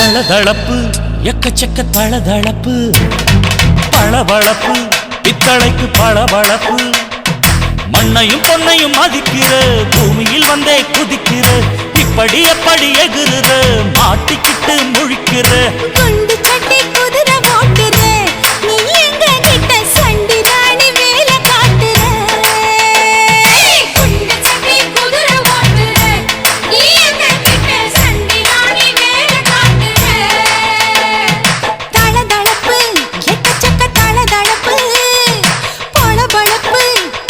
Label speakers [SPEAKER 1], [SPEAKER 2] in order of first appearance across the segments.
[SPEAKER 1] தளதளப்பு எக்கச்சக்க தளதளப்பு பளபளப்பு பித்தளைக்கு பளபளப்பு மண்ணையும் பொன்னையும் மதிக்கிற பூமியில் வந்தே குதிக்கிற இப்படி எப்படி எகுறுற மாட்டிக்கிட்டு முழிக்கிற
[SPEAKER 2] குண்டு சட்டி குதிரை ஓட்டுற நீ எங்க கிட்ட சண்டி ராணி வேலை காட்டுற குண்டு சட்டி குதிரை ஓட்டுற நீ எங்க கிட்ட சண்டி ராணி வேலை காட்டுற தளதளப்பு எக்கச்சக்க தளதளப்பு பளபளப்பு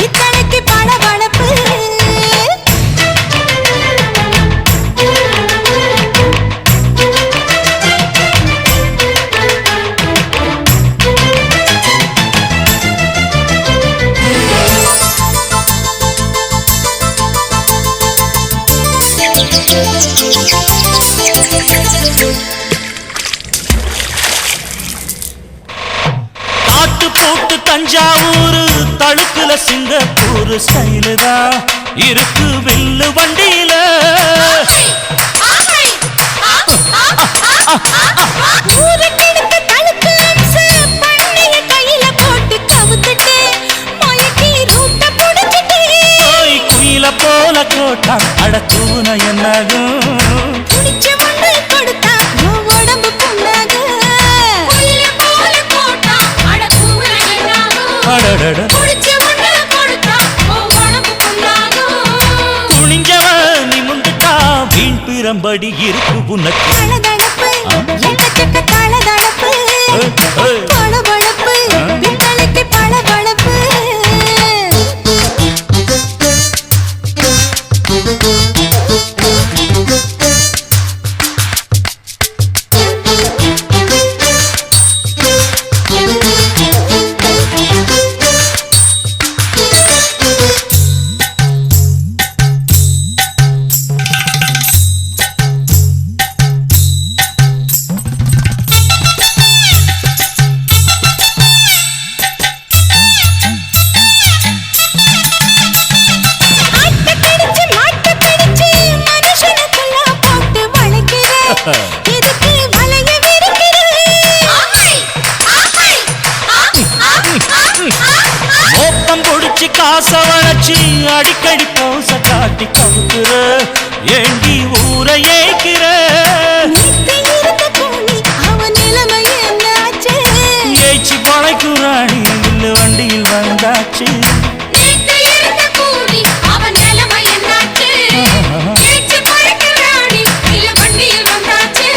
[SPEAKER 2] இத்தனைக்கு பளபளப்பு
[SPEAKER 1] காட்டு போட்டு தஞ்சாவூர் தழுக்குல சிங்கப்பூர் ஸ்டைலு தான் இருக்கு வெள்ளு வண்டியில
[SPEAKER 2] ஊருக்கெடுத்த தழுக்கு லென்ஸ் பண்ணைய கையில போட்டு கவுத்துட்டு மயக்கி ரூட்ட புடிச்சிட்டு
[SPEAKER 1] குயில போல கோட்டா அடக்கூன என்னாகும்
[SPEAKER 2] குடிச்ச ஒண்ணு கொடுத்தா உன் உடம்பு புண்ணாகும் குயில போல போட்டா அடக்குற என்னாகும்
[SPEAKER 1] அடடட
[SPEAKER 2] குடிச்ச ஒண்ணு கொடுத்தா உன் உடம்பு புண்ணாகும்
[SPEAKER 1] துணிஞ்சவ நிமுந்துட்டா வீண் பிரம்படி இருக்கு உனக்கு
[SPEAKER 2] தளதளப்பு எக்கச்சக்க தளதளப்பு பளபளப்பு பித்தளைக்கு பளபளப்பு இதுக்கு வளைய
[SPEAKER 1] மோப்பம் புடிச்சு காச வளைச்சு அடிக்கடி போச காட்டி கவுக்குற ஏண்டி ஊரை ஏக்கிற
[SPEAKER 2] அவன் நிலைமை என்னாச்சு
[SPEAKER 1] ஏச்சி பழைக்குறாணி இல்ல வண்டியில் வந்தாச்சு
[SPEAKER 2] அவன் நிலைமை என்னாச்சு ஏச்சு பழக்கிறானி இல்ல வண்டியில் வந்தாச்சு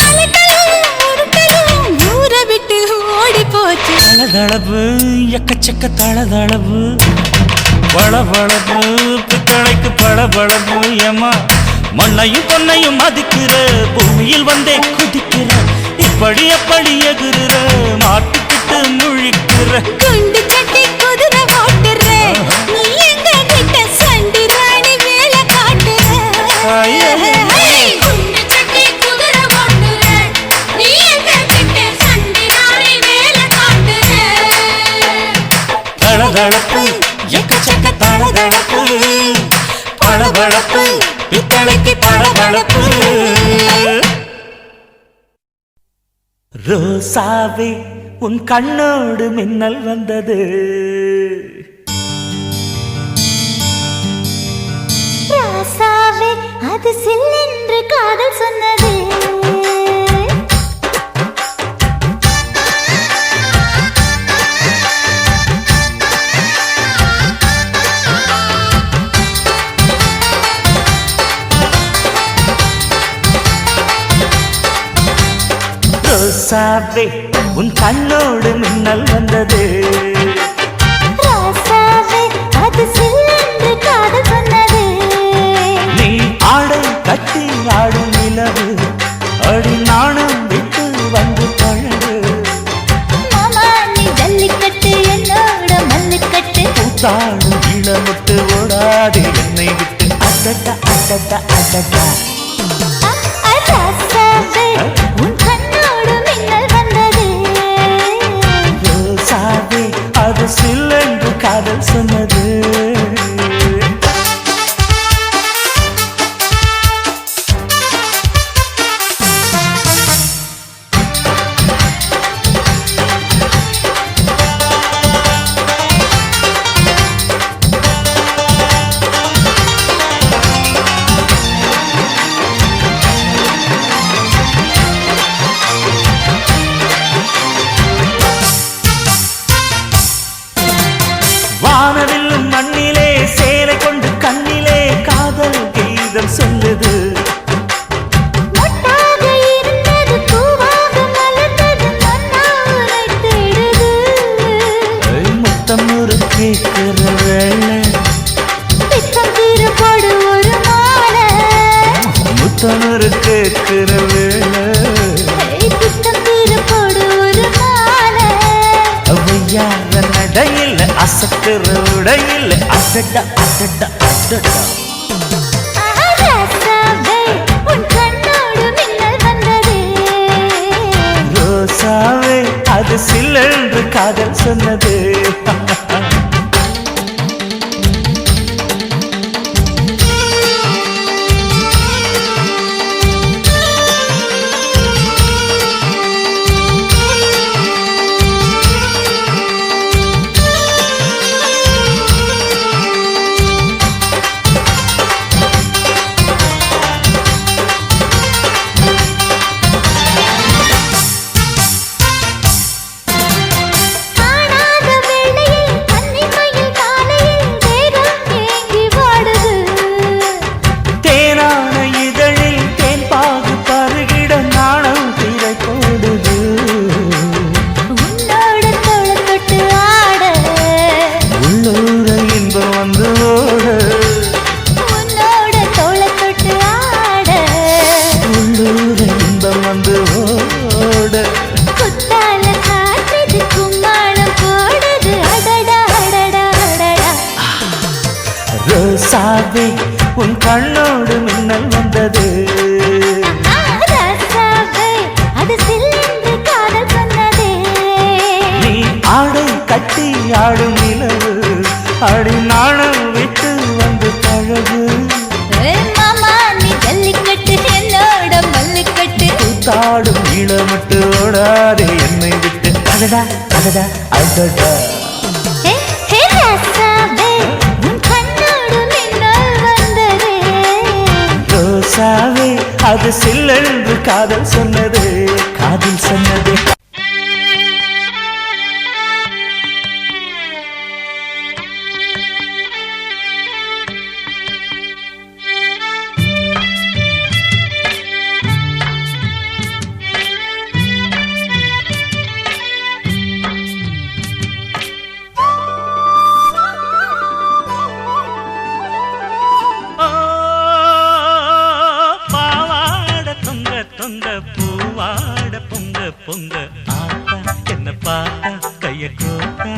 [SPEAKER 2] அலட்டலும் ஊரை விட்டு ஓடி போச்சு
[SPEAKER 1] தளதளவு எக்கச்சக்க தளதளவு பளபளப்பு பித்தளைக்கு பளபளப்பு ஏமா மண்ணையும் பொன்னையும் மதிக்கிற பூமியில் வந்தே குதிக்கிற இப்படி எப்படி எகுறுற மாட்டிக்கிட்டு முழிக்கிற
[SPEAKER 2] குண்டு சட்டி குதிரை ஓட்டுற நீ எங்க கிட்ட சண்டி ராணி வேலை காட்டுற குண்டு சட்டி குதிரை ஓட்டுற நீ எங்க கிட்ட சண்டி ராணி வேலை காட்டுற
[SPEAKER 1] தளதளப்பு எக்கச்சக்க தளதளப்பு பளபளப்பு பித்தளைக்கு பளபளப்பு ரோசாவே உன் கண்ணோடு மின்னல் வந்தது
[SPEAKER 2] ராசாவே அது சில்லென்று காதல் சொன்னது
[SPEAKER 1] ரோசாவே உன் கண்ணோடு மின்னல் வந்தது
[SPEAKER 2] ராசாவே அது சில்லென்று காதல் சொன்னது
[SPEAKER 1] நீ ஆடை கட்டி ஆடும் நிலவு அடி நாணம் விட்டு வந்து பழகு
[SPEAKER 2] மாமா நீ ஜல்லிக்கட்டு என்னோட மல்லுக்கட்டு
[SPEAKER 1] கூத்தாடும் இளமுட்டு ஓடாது என்னை விட்டு அடடா அடடா அடடா
[SPEAKER 2] ராசாவே உன் கண்ணோடு மின்னல் வந்தது
[SPEAKER 1] ரோசாவே அது சில்லென்று காதல் சொன்னது புத்தனரு கேட்கிற வேலை
[SPEAKER 2] புத்தம் தூர போடு ஒரு மாலை
[SPEAKER 1] அவையார நடையில் அசக்கிற உடையில் அடடா அடடா அடடா
[SPEAKER 2] ராசாவே உன் கண்ணோடு மின்னல் வந்ததே
[SPEAKER 1] ரோசாவே அது சில்லென்று காதல் சொன்னது ரோசாவே உன் கண்ணோடு மின்னல் வந்தது
[SPEAKER 2] ராசாவே அது சில்லென்று காதல் சொன்னதே
[SPEAKER 1] நீ ஆடை கட்டி ஆடும் நிலவு அடி நாணம் விட்டு வந்து பழகு
[SPEAKER 2] மாமா நீ ஜல்லிக்கட்டு என்னோட மல்லிக்கட்டு
[SPEAKER 1] கூத்தாடும் இளமட்டு ஓடாதே என்னை விட்டு அடடா அடடா அடடா
[SPEAKER 2] ராசாவே உன் கண்ணோடு மின்னல் வந்ததே
[SPEAKER 1] ரோசாவே அது சில்லென்று காதல் சொன்னது காதல் சொன்னது தொங்க பூவாட பொங்க பொங்க ஆத்தா என்ன பாத்தா கைய கோத்தா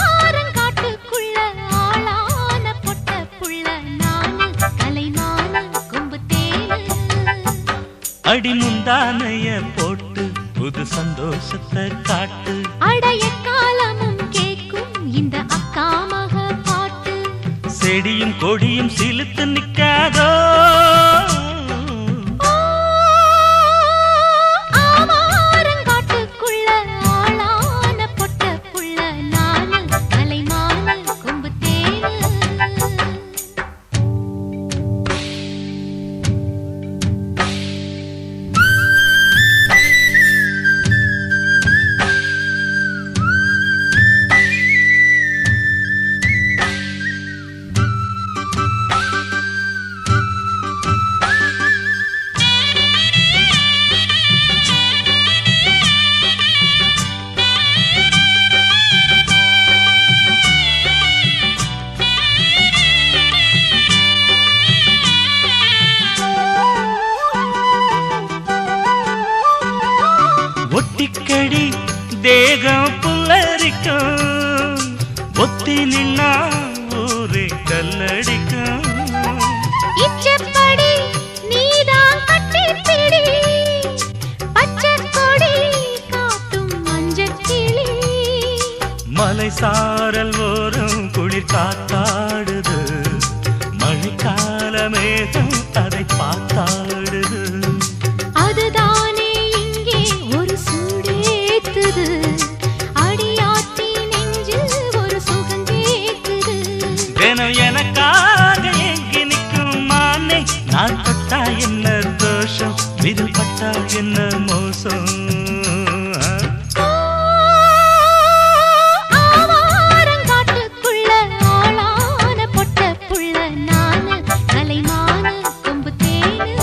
[SPEAKER 2] ஆவாரங்காட்டுக்குள்ள ஆளான பொட்ட புள்ள நானு கலைமான கொம்பு தேனு
[SPEAKER 1] அடி முந்தானைய போட்டு புது சந்தோஷத்தை காட்டு
[SPEAKER 2] அடைய காலமும் கேக்கும் இந்த அக்கா மக பாட்டு
[SPEAKER 1] செடியும் கொடியும் சிலுத்து நிக்காதோ
[SPEAKER 2] ஆவாரங்காட்டுக்குள்ள ஆளான பொட்ட புள்ள நானு கலைமான கொம்பு தேனு
[SPEAKER 1] ஒட்டிக்கடி தேகம் புல்லரிக்கும் ஒத்தி நின்னா ஊரே கல்லடிக்கும்
[SPEAKER 2] இச்சப்படி நீதான் கட்டிப்பிடி பச்சை கொடி காட்டும் மஞ்சள் கிளி
[SPEAKER 1] மலை சாரல் ஓரம் குளிர் காத்தாடுது மழைக்கால மேகம் அதை பார்த்தாடுது
[SPEAKER 2] அதுதானே இங்கே ஒரு சூடேத்துது அடியாத்தி நெஞ்சில் ஒரு சுகம் கேக்குது
[SPEAKER 1] தினம் எனக்காக எங்கி நிற்கும் மானே நான் பட்டா என்ன தோஷம் விதில் பட்டா என்ன மோசம்
[SPEAKER 2] ஆவாரங்காட்டுக்குள்ள ஆளான பொட்ட புள்ள நானு கலைமான கொம்பு தேனு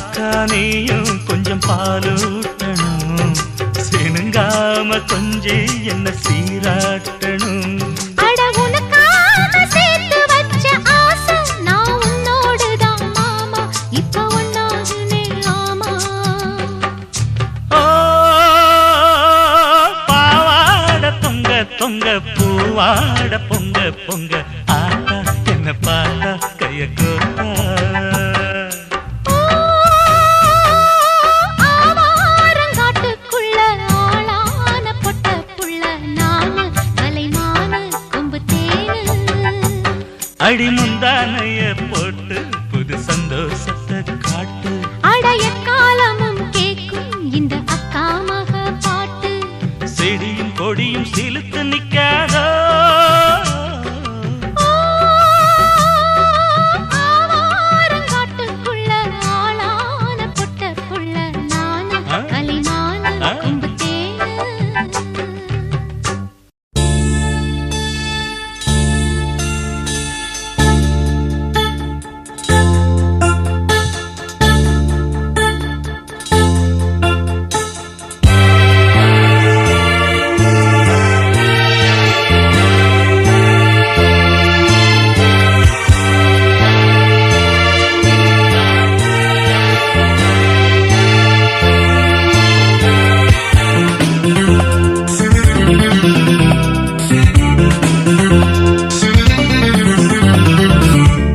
[SPEAKER 1] அக்கா நீயும் கொஞ்சம் பாலூட்டணும், சினுங்காம கொஞ்சம் என்ன சீராட்டணும்.
[SPEAKER 2] அட உனக்காக சேர்த்து வச்ச ஆசை நான் உன்னோடுதான் மாமா, இப்ப ஒன்னாகுனே ஆமா.
[SPEAKER 1] ஓ பாவாட தொங்க தொங்க பூவாட பொங்க பொங்க ஆட்டா என்ன பாட்டா கைய கோட்டா.
[SPEAKER 2] ஆவாரங்காட்டுக்குள்ள ஆளான பொட்ட புள்ள நானு, கலைமான கொம்பு தேனு.
[SPEAKER 1] அடி முந்தானைய போட்டு புது சந்தோஷத்தை காட்டு.
[SPEAKER 2] அடைய காலமும் கேக்கும் இந்த அக்கா மக பாட்டு.
[SPEAKER 1] செடியும் கொடியும் சிலுத்து நிக்காதோ,
[SPEAKER 2] ஆவாரங்காட்டுக்குள்ள ஆளான பொட்ட புள்ள நானு, கலைமான கொம்பு தேனு.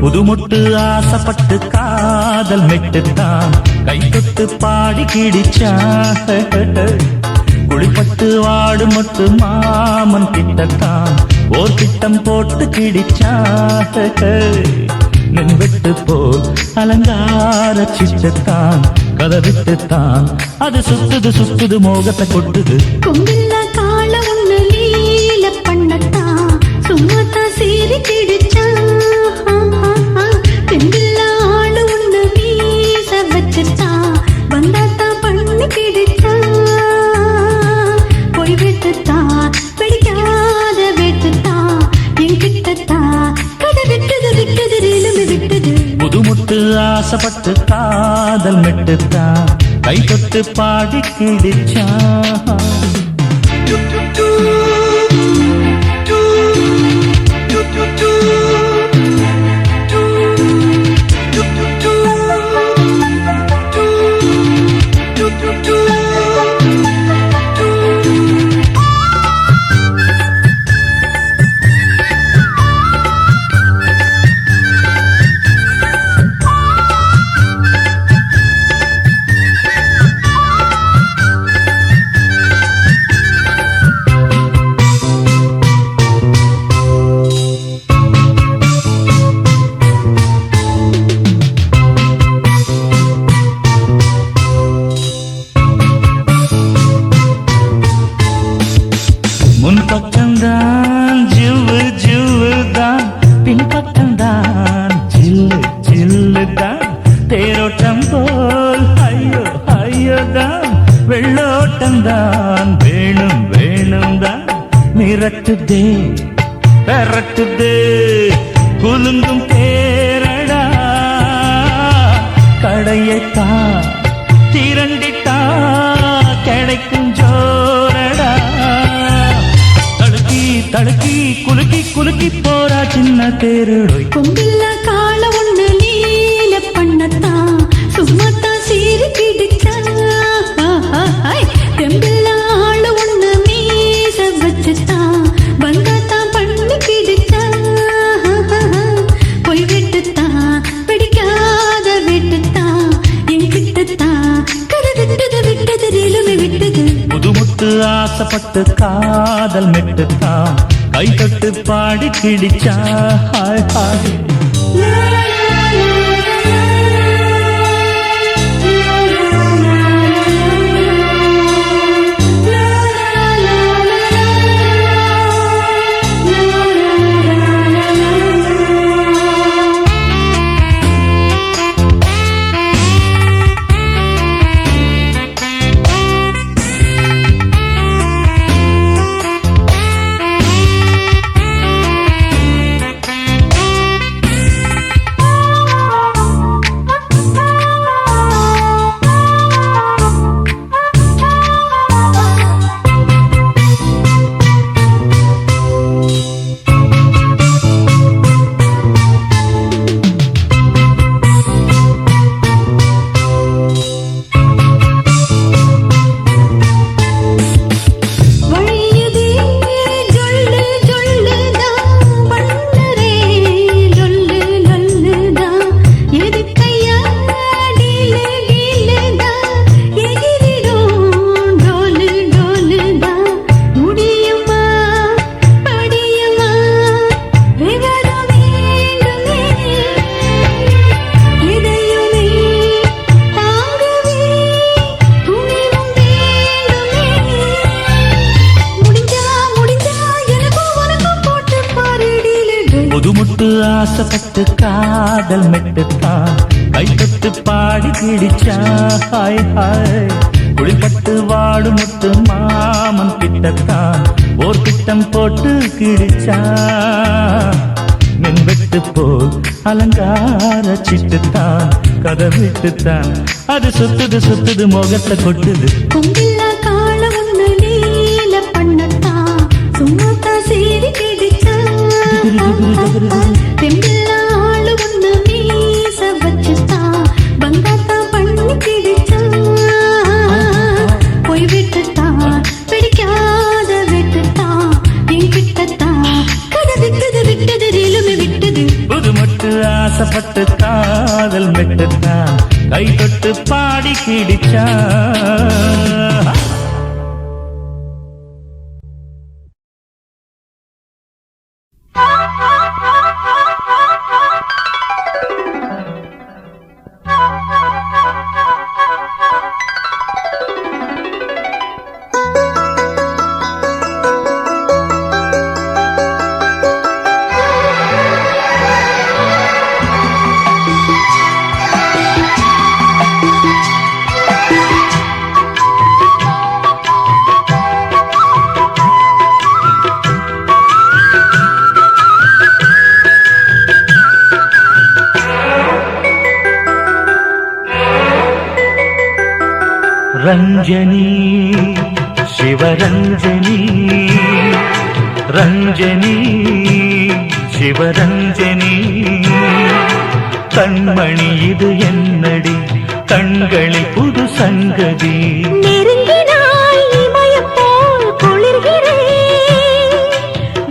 [SPEAKER 1] புதுமொட்டு ஆசைப்பட்டு காதல் மெட்டுத்தான் கை தொட்டு பாடி கிடிச்சா. குளிப்பட்டு வாடு மொட்டு மாமன் கிட்டத்தான் ஓர் திட்டம் போட்டு கிடிச்சா. மின்வெட்டு போல் அலங்கார சிட்டத்தான் கதை விட்டுத்தான் அது சுத்துது சுத்துது மோகத்தை கொட்டுது.
[SPEAKER 2] கொம்பில்ல கால ஒண்ணு லீல பண்ணத்தான் சும்மாத்தான் சீறி கிடிச்சா. தெம்பில்ல ஆளு ஒண்ணு வீச வச்சுட்டா வந்தாத்தான் பண்ணி கிடிச்சா. போய் விட்டுத்தான் பிடிக்காத விட்டுத்தான் என்கிட்டத்தான் கதை விட்டது விட்டது ரேலுமே விட்டது.
[SPEAKER 1] புதுமுட்டு ஆசைப்பட்டு காதல் மெட்டுத்தான் கை தொட்டு பாடி கிடிச்சா. முன்பக்கம்தான் ஜிவ்வு ஜிவ்வு தான், பின்பக்கம்தான் ஜில்லு ஜில்லு தான். தேரோட்டம் போல் ஐயோ ஐயோ தான், வெள்ளோட்டம் தான் வேணும் வேணும் தான். மிரட்டுதே பெரட்டுதே குலுங்கும் தேரடா, கடையைத்தா திரண்டிட்டா கிடைக்கும் ஜோரடா. தடுக்கி குலுக்கி குலுக்கி போறா சின்ன தேருடோய்.
[SPEAKER 2] கொம்பில்ல கால ஒண்ணு லீல பண்ணத்தான் சும்மாத்தான் சீறி கிடிச்சா. தெம்பில்ல ஆளு ஒண்ணு மீச வச்சுத்தான் வந்தாத்தான் பண்ணி கிடிச்சா. போய் விட்டுத்தான் பிடிக்காத விட்டுத்தான் என்கிட்டத்தான் கதை விட்டது விட்டது ரேலுமே விட்டது.
[SPEAKER 1] புதுமுட்டு ஆசைப்பட்டு காதல் மெட்டுத்தான் கை தொட்டு பாடி கிடிச்சா. ஹாய் ஹாய் முட்டு ஆசைப்பட்டு காதல் மெட்டுத்தான் கைப்பட்டு பாடி கிடிச்சா ஹாய் ஹாய் குளிப்பட்டு வாடு முத்து மாமன் கிட்டத்தான் ஓர் திட்டம் போட்டு கிடிச்சா மென்வெட்டு போல் அலங்கார சிட்டுத்தான் கதை விட்டுத்தான் அது சுத்துது சுத்துது முகத்தை கொட்டுது
[SPEAKER 2] கொம்பில்லா கால ஒண்ணு நீல பண்ணத்தான் சும்மாத்தா சீரி கிடிச்சா தெம்பில்லா ஆளு ஒண்ணு மீச வச்சுத்தான் பங்காத்தா பண்ணி கிடிச்சா போய் விட்டுத்தான் பிடிக்காத விட்டுத்தான் என் கிட்டத்தான் கதை விட்டது விட்டது ரீலுமே விட்டது
[SPEAKER 1] புது மட்டு ஆசைப்பட்டு காதல் மெட்டுத்தான் கை தொட்டு பாடி கிடிச்சா ரஞ்சனி சிவரஞ்சனி ரஞ்சனி சிவரஞ்சனி கண்மணி இது என்னடி கண்களில் புது சங்கதி
[SPEAKER 2] நெருங்கினாய் இமயம் போல் குளிர்கிறேன்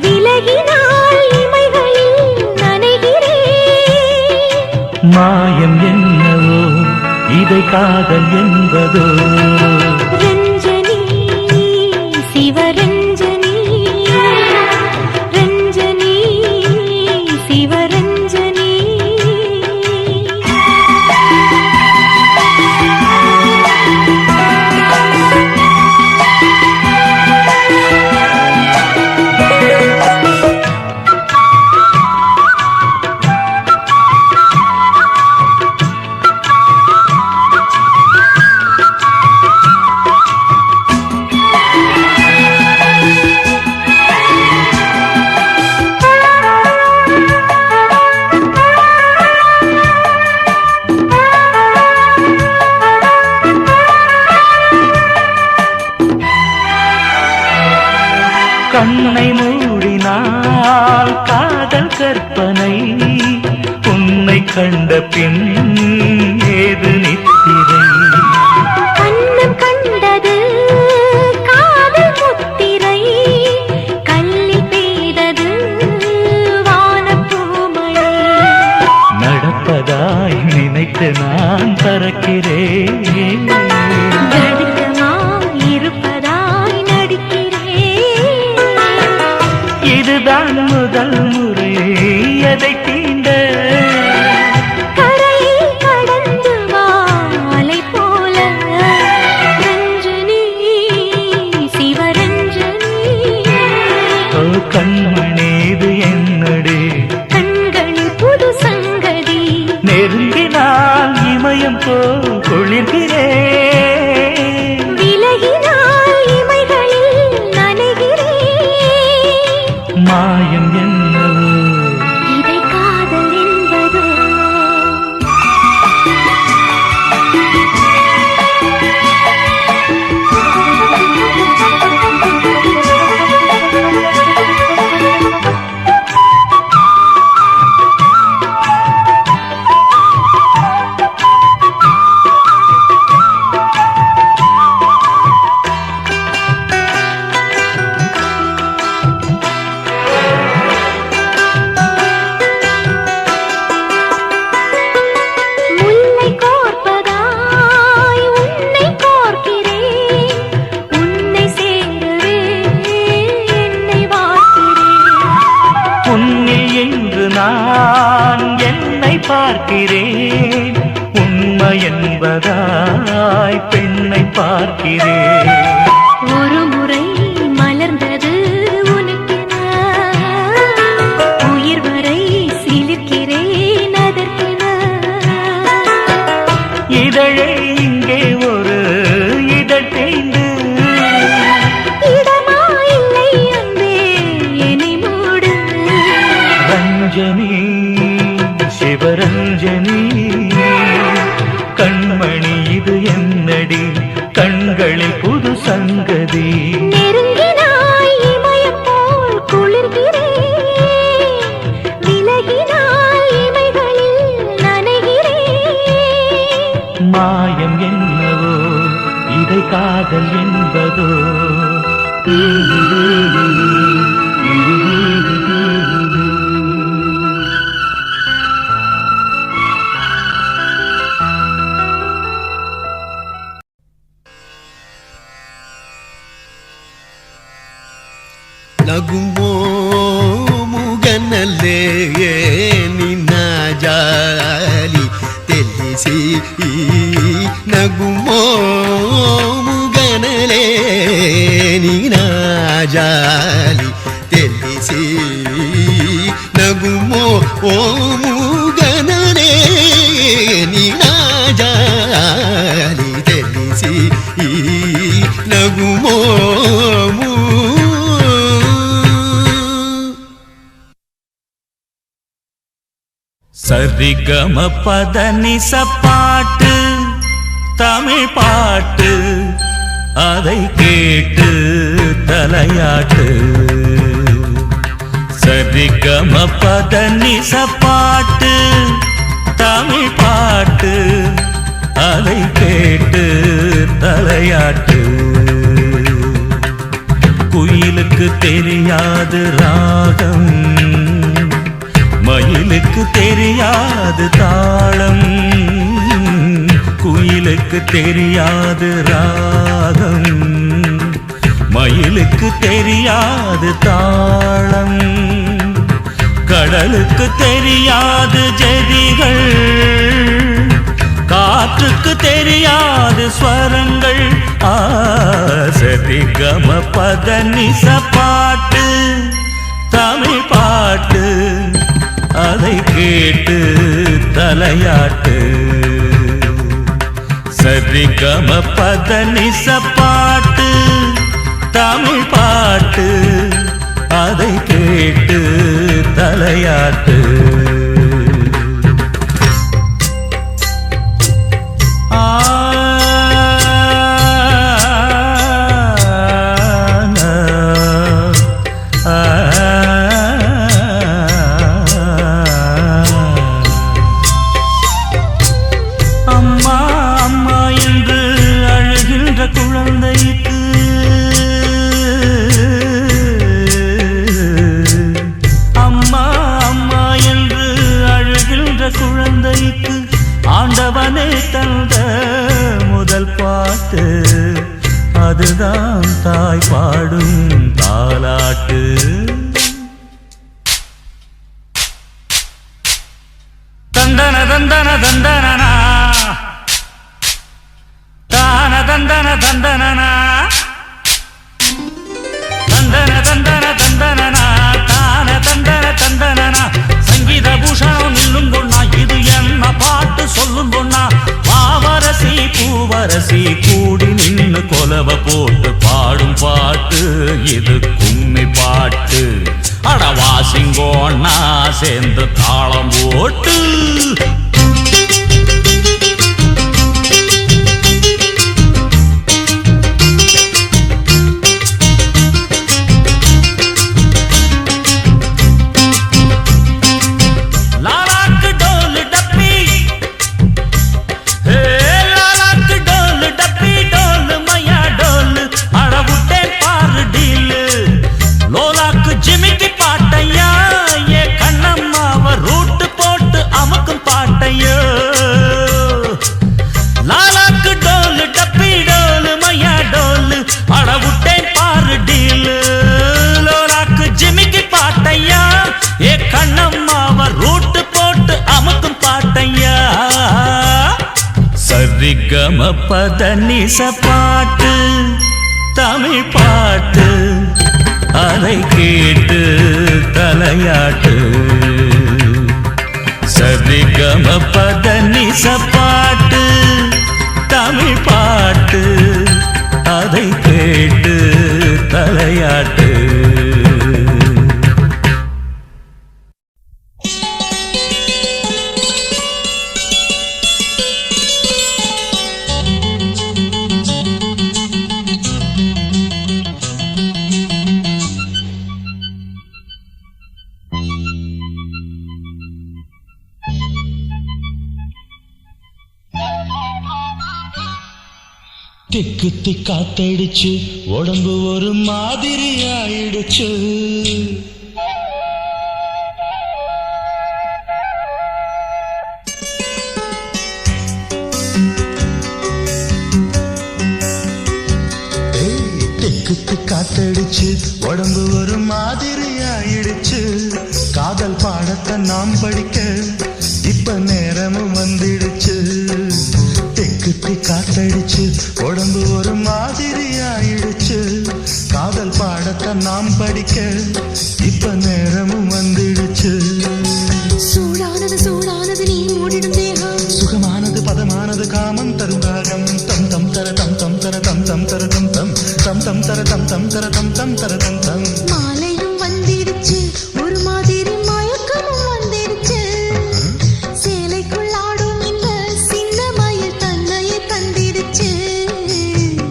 [SPEAKER 2] விலகினாய் இமைகளில் நனைகிறேன்
[SPEAKER 1] மாயம் என்னவோ இதை காதல் என்பதோ
[SPEAKER 2] ரஞ்சனி சிவரஞ்சனி ரஞ்சனி சிவரஞ்சனி
[SPEAKER 1] கண்ணை மூடினால் காதல் கற்பனை உன்னை கண்ட பின் ஏது நித்திரை
[SPEAKER 2] கண்ணம் கண்டது காதல் முத்திரை கல்லில் பெய்தது வானப்பூமழை
[SPEAKER 1] நடப்பதாய் நினைத்து நான் பறக்கிறேன்
[SPEAKER 2] நடுக்கமாய் இருப்பதாய் நடிக்கிறேன்
[SPEAKER 1] இதுதான் முதல் முறை எதை தீண்ட
[SPEAKER 2] கரையை கடந்து வாலை போல ரஞ்சனி சிவரஞ்சனி
[SPEAKER 1] ஓ கண்மணேது என்னடி
[SPEAKER 2] கண்களில் புது சங்கதி
[SPEAKER 1] நெருங்கினால் இமயம் போல் குளிர்கிறேன்
[SPEAKER 2] விலகினால் இமைகளில் நனைகிறேன்
[SPEAKER 1] மாயம் என்னவோ
[SPEAKER 2] இதை காதல் என்பதோ முல்லை கோர்ப்பதாய் உன்னை கோர்க்கிறேன் உன்னை சேரவே என்னை வாழ்கிறேன்
[SPEAKER 1] உன்னில் என்று நான் என்னை பார்க்கிறேன் உண்மை என்பதாய் பெண்ணை பார்க்கிறேன்
[SPEAKER 2] ஒரு முறை மலர்ந்தது உனக்கென உயிர் வரை
[SPEAKER 1] ரஞ்சனி சிவரஞ்சனி கண்மணி இது என்னடி கண்களில் புது சங்கதி
[SPEAKER 2] நெருங்கினாய் இமயம் போல் குளிர்கிறேன் விலகினாய் இமைகளில் நனைகிறேன்
[SPEAKER 1] மாயம் என்னவோ இதை காதல் என்பதோ
[SPEAKER 3] ನಗುಮೋ ಮುಗನಲ್ಲೇ ನಿನ್ನ ಜಾಲಿ ತಿಳಿಸಿ ನಗುಮೋ ಮುಗನಲೇ ನಿನ್ನ ಜಾಲಿ ತಿಳಿಸಿ ನಗುಮೋ ಓ ಮುಗನಲೇ ನಿನ್ನ ಜಾಲಿ ತಿಳಿಸಿ ನಗುಮೋ
[SPEAKER 1] சரிகம பதனிச பாட்டு தமிழ் பாட்டு அதை கேட்டு தலையாட்டு சரிகம பதனிச பாட்டு தமிழ் பாட்டு அதை கேட்டு தலையாட்டு குயிலுக்கு தெரியாது ராகம் மயிலுக்கு தெரியாது தாளம் குயிலுக்கு தெரியாது ராகம் மயிலுக்கு தெரியாது தாளம் கடலுக்கு தெரியாது ஜதிகள் காற்றுக்கு தெரியாது ஸ்வரங்கள் சரிகம பதனிச பாட்டு தமிழ் பாட்டு அதை கேட்டு தலையாட்டு சரிகம பதனிச பாட்டு தமிழ் பாட்டு அதை கேட்டு தலையாட்டு ஆண்டவனே தந்த முதல் பாட்டு அதுதான் தாய் பாடும் தாலாட்டு தந்தன தந்தன தந்தனனா தான தந்தன தந்தனனா தந்தன தந்தன தந்தனனா தான தந்தன தந்தனனா சங்கீத பூஷணம் நில்லும் பொண்ணா இது என்ன பாட்டு சொல்லும் பொண்ணா பாவரசி பூவரசி கூடி நின்னு கொலவ போட்டு பாடும் பாட்டு இது கும்மி பாட்டு அடவாசிங்கோண்ணா சேர்ந்து தாளம் போட்டு சரிகம பதனிச பாட்டு தமிழ் பாட்டு அதை கேட்டு தலையாட்டு சரிகம பதனிச பாட்டு தமிழ் பாட்டு அதை கேட்டு தலையாட்டு திக்கு திக்காத்தடிச்சு உடம்பு ஒரு மாதிரி ஆயிடுச்சு காத்தடிச்சு உடம்பு ஒரு மாதிரி ஆயிடுச்சு காதல் பாடத்தை நாம் படிக்க இப்ப நேரமும் வந்துடுச்சு தெக்குத்தி காத்தடிச்சு உடம்பு ஒரு மாதிரி ஆயிடுச்சு காதல் பாடத்தை நாம் படிக்க இப்ப நேரமும் வந்துடுச்சு
[SPEAKER 2] சூடானது சூடானது நீ மூடிடும் தேகம்
[SPEAKER 1] சுகமானது பதமானது காமம் தரும் ராகம் தம் தம் தர தம் தம் தர தம் தம் தர தம் தம் தம் தம் தர தம் தம் தர தம் தம் தர தம் தம்
[SPEAKER 2] மாலையும் வந்திடுச்சு ஒரு மாதிரி மயக்கமும் வந்திடுச்சு சேலைக்குள் ஆடும் இந்த சின்ன மயில் தன்னையே தந்திடுச்சு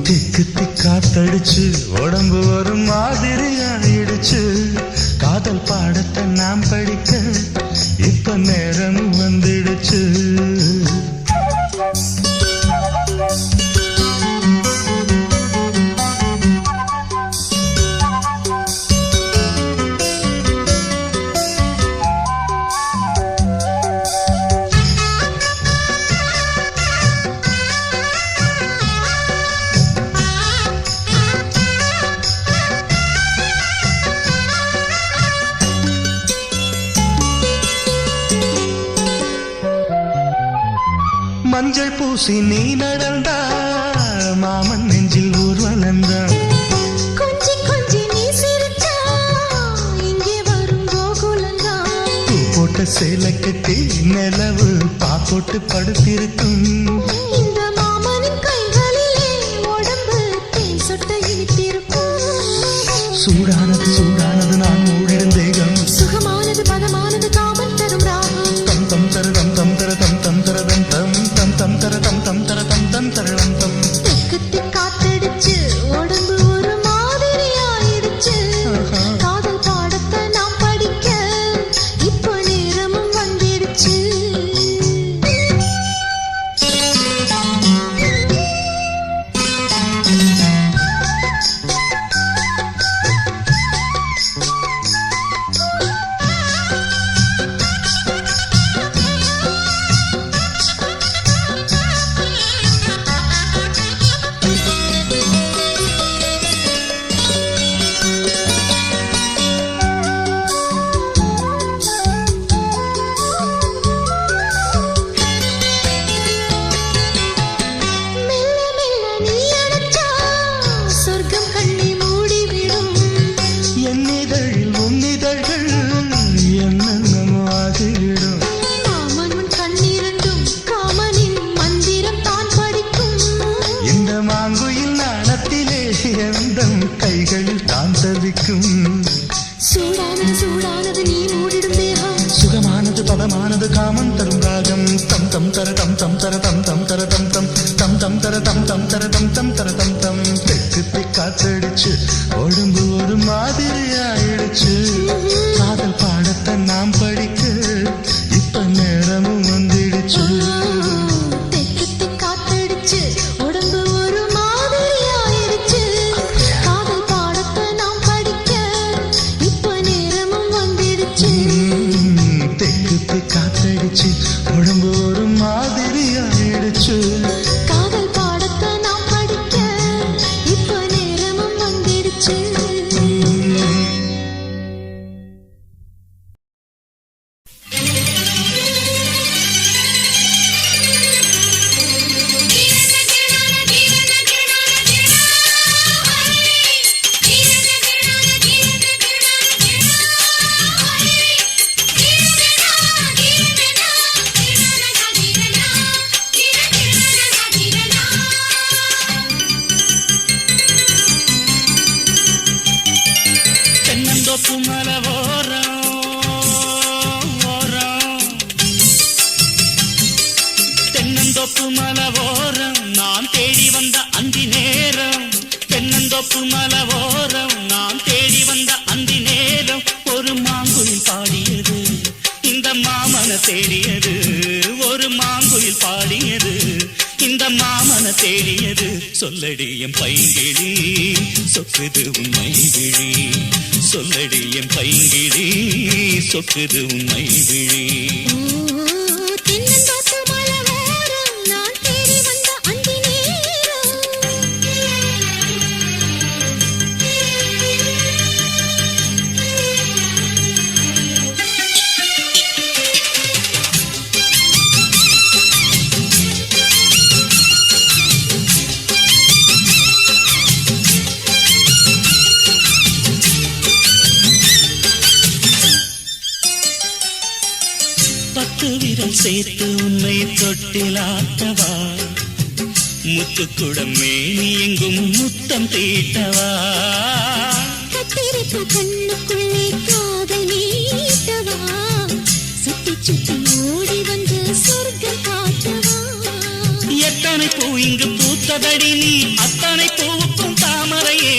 [SPEAKER 1] திக்கு திக்காத்தடிச்சு உடம்பு ஒரு மாதிரி ஆயிடுச்சு காதல் பாடத்தை நாம் படிக்க இப்ப நேரம் வந்துடுச்சு மஞ்சள் பூசி நீ நடந்தா மாமன் நெஞ்சில் ஊர்வலந்தா
[SPEAKER 2] கொஞ்சி கொஞ்சி நீ சிரிச்சா இங்கே வரும் கோகுலந்தா
[SPEAKER 1] பூ போட்ட சேலை கட்டி நிலவு பாப்போட்டு படுத்திருக்கும்
[SPEAKER 2] இந்த மாமனின் கைகளிலே உடம்பு தேன் சொட்ட இழுத்திருக்கும்
[SPEAKER 1] சூடானது சூடானது நான் மூடிடும் தேகம்
[SPEAKER 2] சுகமானது பதமானது காமன் தரும் ராகம்
[SPEAKER 1] தம் தம் தர தம் தம் தர தம் தம் தர தம் தம் தம் தம் தர தம் தம் தர தம் தம் தர தம் தம்
[SPEAKER 2] தெக்குத்தி காத்தடிச்சு உடம்பு ஒரு மாதிரி ஆயிடுச்சு காதல் பாடத்தை நாம் படிக்க இப்போ நேரமும் வந்துடுச்சு
[SPEAKER 1] கைகளில் தான் தவிக்கும்
[SPEAKER 2] சூடானது சூடானது நீ மூடிடும் தேகம்
[SPEAKER 1] சுகமானது பதமானது காமன் தரும் ராகம் தம் தம் தர தம் தம் தர தம் தம் தர தம் தம் தம் தம் தர தம் தம் தர தம் தம் தர தம் தம் தெக்கு திக்காத்தடிச்சு உடம்பு ஒரு மாதிரி ஆயிடுச்சு காதல் பாடத்தை நாம் படிக்க இப்ப நேரமும் வந்துடுச்சு
[SPEAKER 2] தெக்குத்தி காத்தடிச்சு உடம்பு ஒரு மாதிரி ஆயிடுச்சு காதல் பாடத்தை நாம் படிக்க இப்போ நேரமும் வந்துடுச்சு
[SPEAKER 1] தெக்கு காத்தடிச்சு உடம்பு ஒரு மாதிரி ஆயிடுச்சு
[SPEAKER 2] காதல் பாடத்தை நாம் படிக்க இப்போ நேரமும் வந்துடுச்சு
[SPEAKER 1] தென்னந்தோப்பு மலை தென்னந்தோப்பு மலவோரம் நான் தேடி வந்த அந்தி நேரம் தென்னந்தோப்பு மலவோரம் நான் தேடி வந்த அந்தி நேரம் ஒரு மாங்குயில் பாடியது இந்த மாமன தேடியது ஒரு மாங்குயில் பாடியது இந்த மாமன தேடியது சொல்லடி சொக்குது உன்னை விழி சொல்லடி என் பைங்கிழி சொக்குது உன்னை விழி பத்து விரல் சேர்த்து உன்னை தொட்டிலாட்டவா முத்துக்குடம் மேனி எங்கும் முத்தம் தீட்டவா
[SPEAKER 2] கத்திரிப்பு கண்ணுக்குள்ளே காதல் நீட்டவா சுத்தி சுத்தி ஓடி வந்து சொர்க்கம் காட்டவா
[SPEAKER 1] எத்தனை பூ இங்கு பூத்ததடி நீ அத்தனை பூவுக்கும் தாமரையே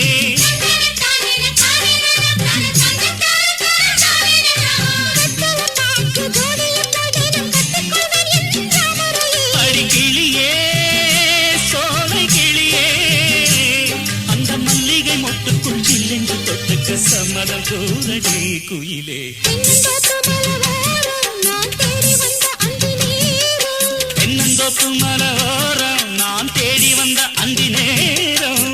[SPEAKER 1] சம்மதம் கூறடி குயிலே தென்னந்தோப்பு மலோரம் நான் தேடி வந்த அந்தி நேரம்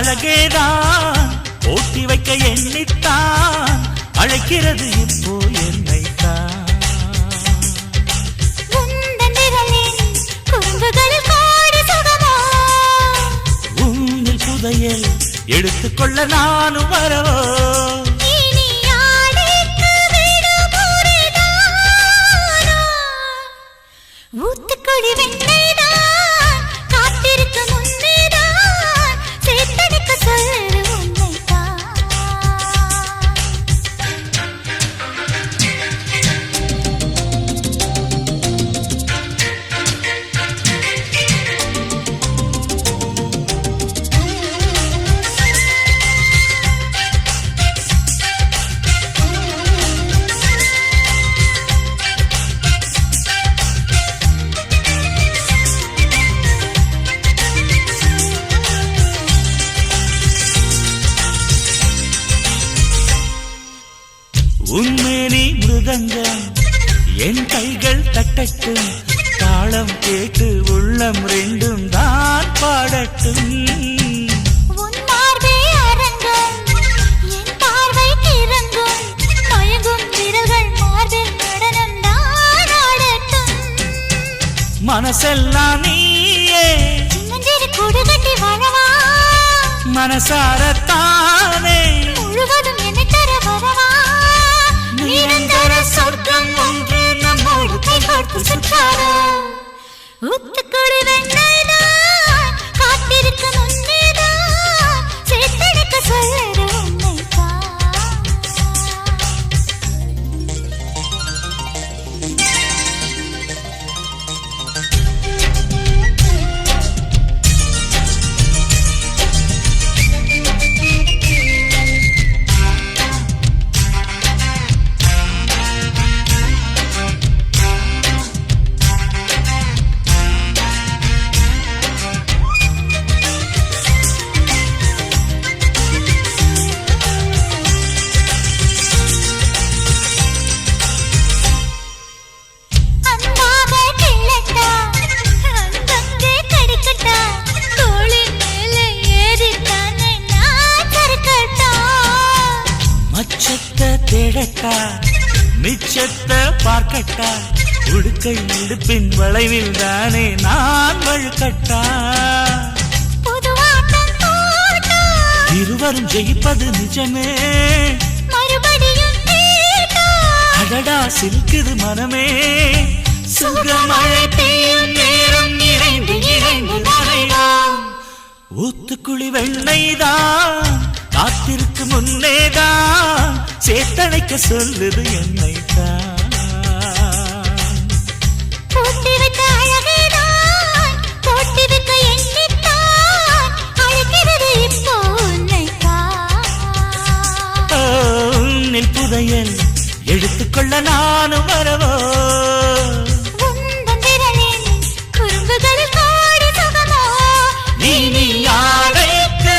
[SPEAKER 1] அழகேதான் ஓட்டி வைக்க எண்ணித்தான் அழைக்கிறது இப்போ என்னைத்தான் உன்னில் புதையல் எடுத்துக்கொள்ள நானும் வரவோ
[SPEAKER 2] ஊத்துக்குழி வெண்ணைதான் காத்திருக்க முன்னேதான் சேர்த்தெடுக்க சொல்ற உன்னைத்தான்
[SPEAKER 1] உன்மேனி மிருதங்கம் என் கைகள் தட்டட்டும் தாளம் கேட்டு உள்ளம் ரெண்டும் தான் பாடட்டும்
[SPEAKER 2] உன் பார்வை அரங்கம் என் பார்வை கிறங்கும் மயங்கும் விரல்கள் மார்பில் நடனம் தான் ஆடட்டும்
[SPEAKER 1] மனசெல்லாம் நீயே
[SPEAKER 2] மஞ்சள் கூடு கட்டி வாழவா
[SPEAKER 1] மனசாரத்தானே
[SPEAKER 2] முழுவதும் என்னை தர வரவா நிரந்தர சொர்க்கம் ஒன்று நம்மோடு கைகோர்த்து சுற்றாரோ ஊத்துக்குழி வெண்ணைதான் காத்திருக்க முன்னேதான் சேர்த்தெடுக்க சொல்லுற உன்னைத்தான்
[SPEAKER 1] வெளிச்சத்தை பார்க்கட்டா உடுக்கை இடுப்பின் வளைவில் தானே நான் வழுக்கட்டா இருவரும் ஜெயிப்பது நிஜமே அடடா சிரிக்குது மனமே சுகமழை பெய்யும் நேரம் இறைந்து இறைந்து நனைவோம் ஊத்துக்குழி வெண்ணைதான் காத்திருக்கு முன்னேதான் சேத்தனைக்க சொல்லுது என்னைத்தான் புதையல் எடுத்துக்கொள்ள நானும் வரவோ நீ ஆடைக்கு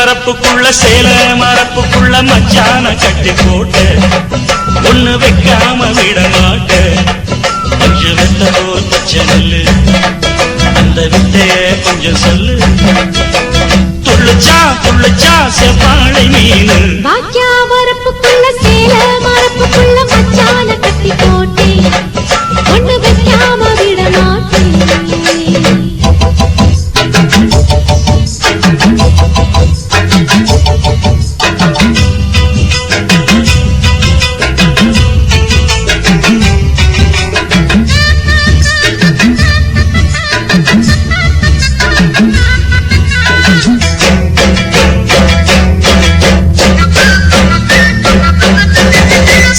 [SPEAKER 1] வரப்புக்குள்ள சேல மரப்புக்குள்ள மச்சான கட்டி போட்டு ஒண்ணு வைக்காம விட மாட்ட கொஞ்சம் வெத்த போல் பச்சை நெல்லு அந்த வித்தைய கொஞ்சம் சொல்லு துள்ளுச்சா செவ்வாழை மீனு
[SPEAKER 2] வரப்புக்குள்ள சேல மரப்புக்குள்ள மச்சான கட்டி போட்டு ஒண்ணு வைக்காம விட மாட்டேன்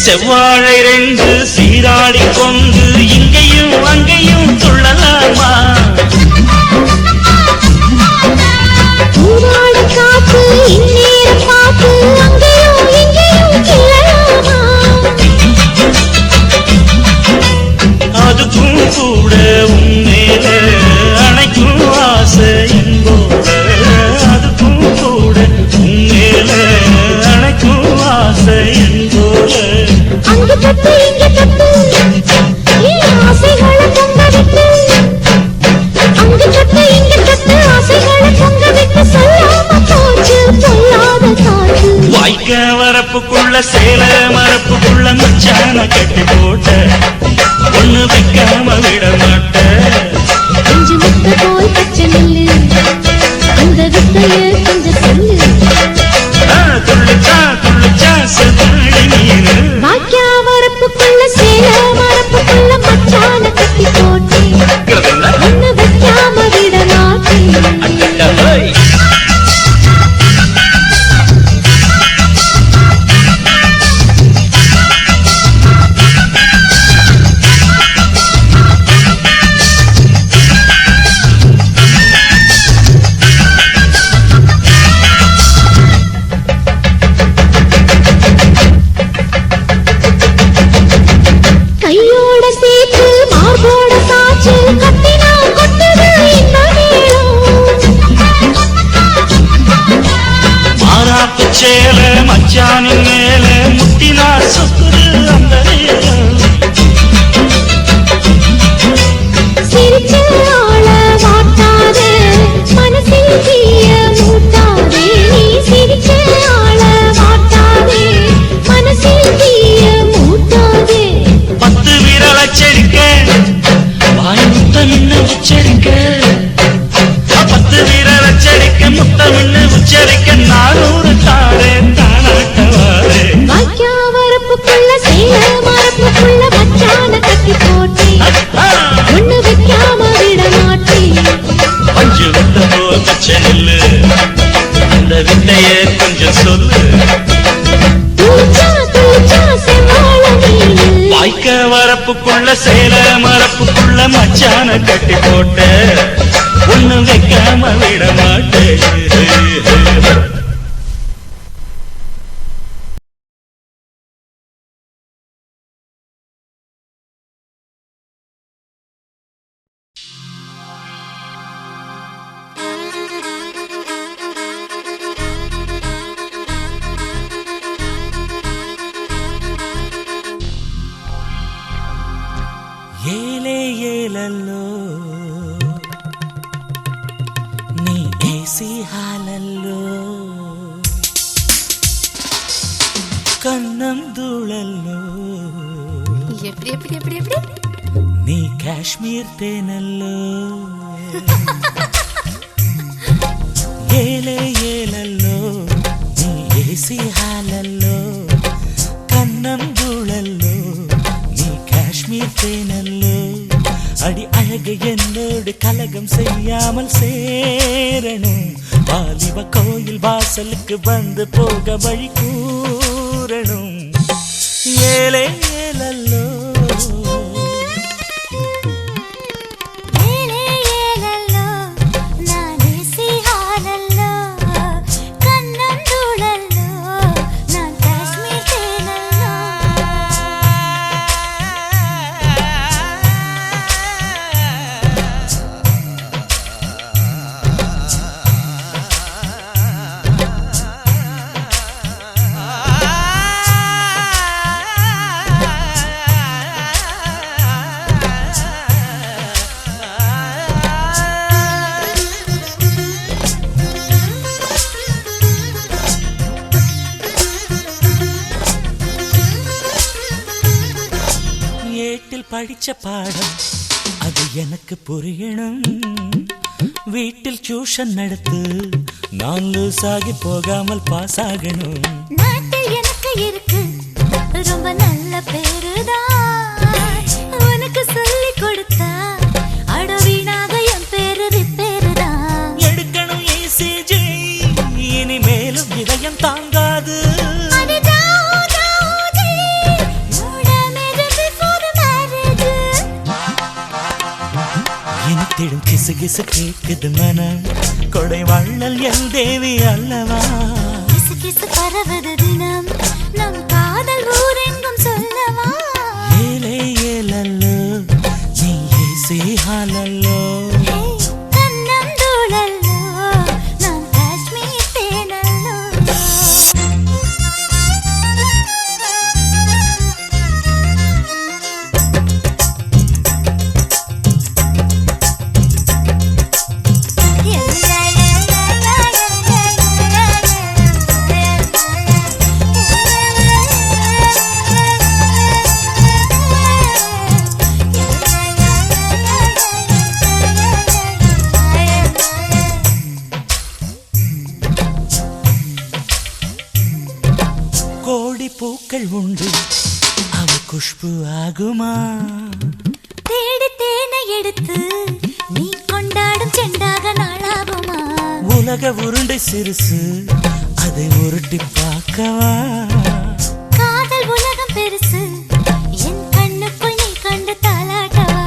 [SPEAKER 1] செவ்வாழை ரெண்டு சீராடி கொண்டு இங்கேயும் அங்கேயும் துள்ளலாமா
[SPEAKER 2] காத்து இந்நேரம் பார்த்து அங்கேயும் இங்கேயும் செல்லலாமா
[SPEAKER 1] அதுக்கும் கூட உன்மேல அணைக்கும் ஆசை என்போட அதுக்கும் கூட உன்மேல அணைக்கும் ஆசை என்போட
[SPEAKER 2] அங்க தட்டு இங்க தட்டு ஆசைகளை பொங்க விட்டு அங்க தட்டு இங்க தட்டு ஆசைகளை பொங்க விட்டு சொல்லாம போச்சு சொல்லாத காற்று
[SPEAKER 1] வாய்க்க வரப்புக்குள்ள சேல மரப்புக்குள்ள மச்சான கட்டி போட்ட ஒண்ணு வைக்காம விட மாட்ட
[SPEAKER 2] கொஞ்சம் முத்த போல் பச்சை நெல்லு அந்த வித்தைய கொஞ்சம் சொல்லு
[SPEAKER 1] துள்ளுச்சா செவ்வாழை மீனு
[SPEAKER 2] வாக்கியா வரப்புக்குள்ள சேல மரப்புக்குள்ள மச்சான கட்டி போட்டு ஒண்ணு வைக்காம விட மாட்டேன்
[SPEAKER 1] சேல மச்சானின் மேல முட்டினா சொக்குது அந்த நேரம்
[SPEAKER 2] சிரிச்சு ஆள மாட்டாதே மனசில் தீய மூட்டாதே நீ சிரிச்சு ஆள மாட்டாதே மனசில் தீய மூட்டாதே
[SPEAKER 1] 10 விரல் அச்சரிக்க வாய் முத்தமின்னு உச்சரிக்க 10 விரல் அச்சரிக்க முத்தமின்னு உச்சரிக்க 400 தாரே தானாட்டவாரே
[SPEAKER 2] வாக்கியா வரப்புக்கு
[SPEAKER 1] வித்தைய கொஞ்சம் சொல்லு.
[SPEAKER 2] துளிச்சா துளிச்சா செவ்வாழ நீலு.
[SPEAKER 1] வாய்க்க வரப்புக்குள்ள சேல மரப்புக்குள்ள மச்சான கட்டி போட்ட ஒண்ணு வைக்காம விட மாட்டேன். ஏலே ஏலல்லோ நீ ஏசி ಹಾಲಲ್ಲೋ கண்ணம் தூளல்லோ
[SPEAKER 2] எப்படி எப்படி எப்படி எப்படி
[SPEAKER 1] நீ காஷ்மீர் தேனல்லோ ஏலே ஏலல்லோ நீ ஏசி ಹಾಲಲ್ಲೋ கண்ணம் தூளல்லோ நீ காஷ்மீர் தேனல்லோ அடி அழகு என்னோடு கலகம் செய்யாமல் சேரணும் வாலிப கோயில் வாசலுக்கு வந்து போக வழி கூறணும் ஏலே ஏலல்லோ படிச்ச பாடம் அது எனக்கு புரியணும் வீட்டில் டியூஷன் நடத்து நான் லூஸ் ஆகி போகாமல் பாஸ் ஆகணும்
[SPEAKER 2] நாட்டில் எனக்கு இருக்கு ரொம்ப நல்ல பேருதான் உனக்கு சொல்லி கொடுத்தா அடவீனாக என் பேரு ரிப்பேருதான்
[SPEAKER 1] எடுக்கணும் ECG இனிமேலும் இதயம் தாங்காது திடும் கிசு கிசு கேக்குது மனம் கொடை வள்ளல் என் தேவி அல்லவா
[SPEAKER 2] கிசு கிசு பரவது தினம் நம் காதல் ஊரெங்கும் சொல்லவா
[SPEAKER 1] ஏலே ஏலல்லோ நீ ஏசி ಹಾಲಲ್ಲೋ
[SPEAKER 2] கண்ணம் தூளல்லோ நான் காஷ்மீர் தேனல்லோ கோடி பூக்கள் உண்டு அவ குஷ்பு ஆகுமா தேடி தேனை எடுத்து நீ கொண்டாடும் செண்டாக நாளாகுமா
[SPEAKER 1] உலக உருண்டை சிறுசு அதை உருட்டி பார்க்கவா
[SPEAKER 2] காதல் உலகம் பெருசு என் கண்ணுக்குள் நீ கண்டு தாலாட்டவா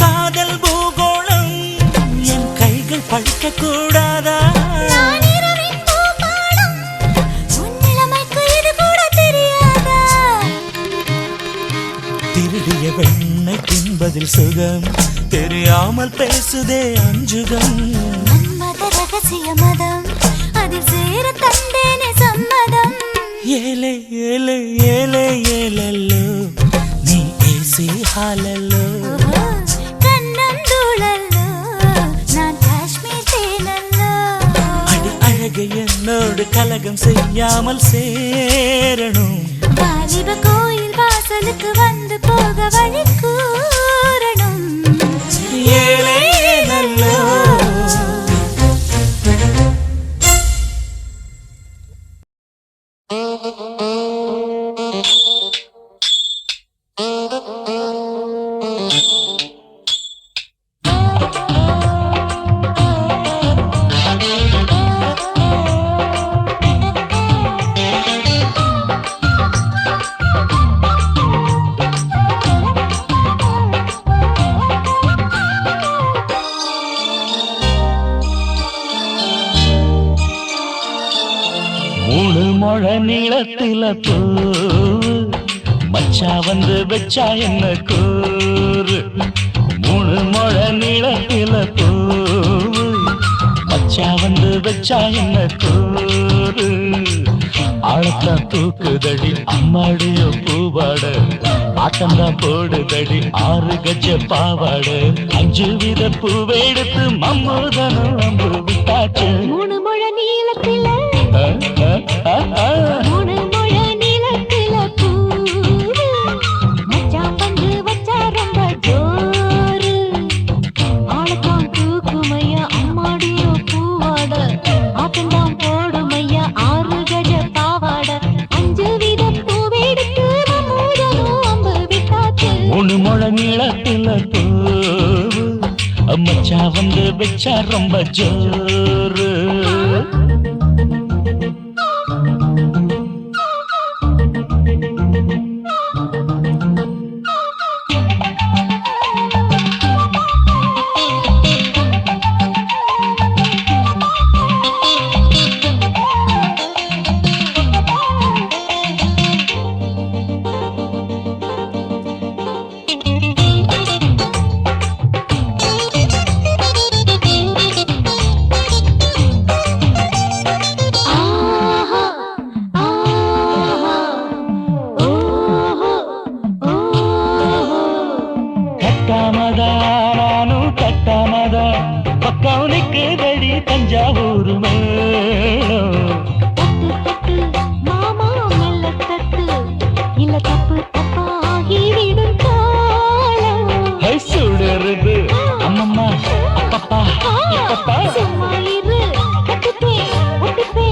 [SPEAKER 1] காதல் பூகோளம் என் கைகள் பழிக்க கூடாதா
[SPEAKER 2] நான் இரவின் பூபாடம் உன் நிலைமைக்கு இது கூட தெரியாதா
[SPEAKER 1] திருடிய வெண்ணை தின்பதில் சுகம் தெரியாமல் பேசுதே அஞ்சுகம்
[SPEAKER 2] மன்மத ரகசிய மதம் அதில் சேர தந்தேனே சம்மதம்
[SPEAKER 1] ஏலே ஏலே ஏலே ஏலல்லோ நீ ஏசி ಹಾಲಲ್ಲೋ
[SPEAKER 2] கண்ணம் தூளல்லோ நான் காஷ்மீர் தேனல்லோ
[SPEAKER 1] அடி அழகு என்னோடு கலகம் செய்யாமல் சேரணும்
[SPEAKER 2] வாலிப கோயில் வாசலுக்கு வந்து போக வழி கூறணும்
[SPEAKER 1] ஏலே ஏலல்லோ மூணு முழ நீளத்தில பூ மச்சா வந்து வச்சா என்ன கூறு மூணு முழ நீளத்தில பூ மச்சா வந்து வச்சா என்ன கூறு ஆழத்தான் தூக்குதடி அம்மாடிய பூவாட ஆட்டம்தான் போடுதடி 6 கஜ பாவாட 5 வித பூவெடுத்து மம்மூதனும் அம்பு விட்டாச்சு
[SPEAKER 2] மூணு முழ நீளத்தில மூணு முழ நீளத்தில பூ மச்சான் வந்து வச்சா ரொம்ப ஜோரு ஆளத்தான் தூக்குமையா அம்மாடியோ பூவாட ஆட்டம்தான் போடுமையா 6 கஜ பாவாட 5 வித பூவெடுத்து மம்மூதனும் அம்பு விட்டாச்சு
[SPEAKER 1] மூணு முழ நீளத்தில பூ மச்சா வந்து வச்சா ரொம்ப ஜோரு கட்டாமதா பக்கம் நிக்குதடி தஞ்சாவூர் மேளம்
[SPEAKER 2] தட்டு தட்டு மாமா மெல்ல தட்டு இல்ல தப்பு தப்பாகிவிடும் காலம்
[SPEAKER 1] சுடருது அம்மம்மா அப்பப்பா இப்பப்பா
[SPEAKER 2] சும்மா இரு கட்டுப்பே ஒட்டுப்பே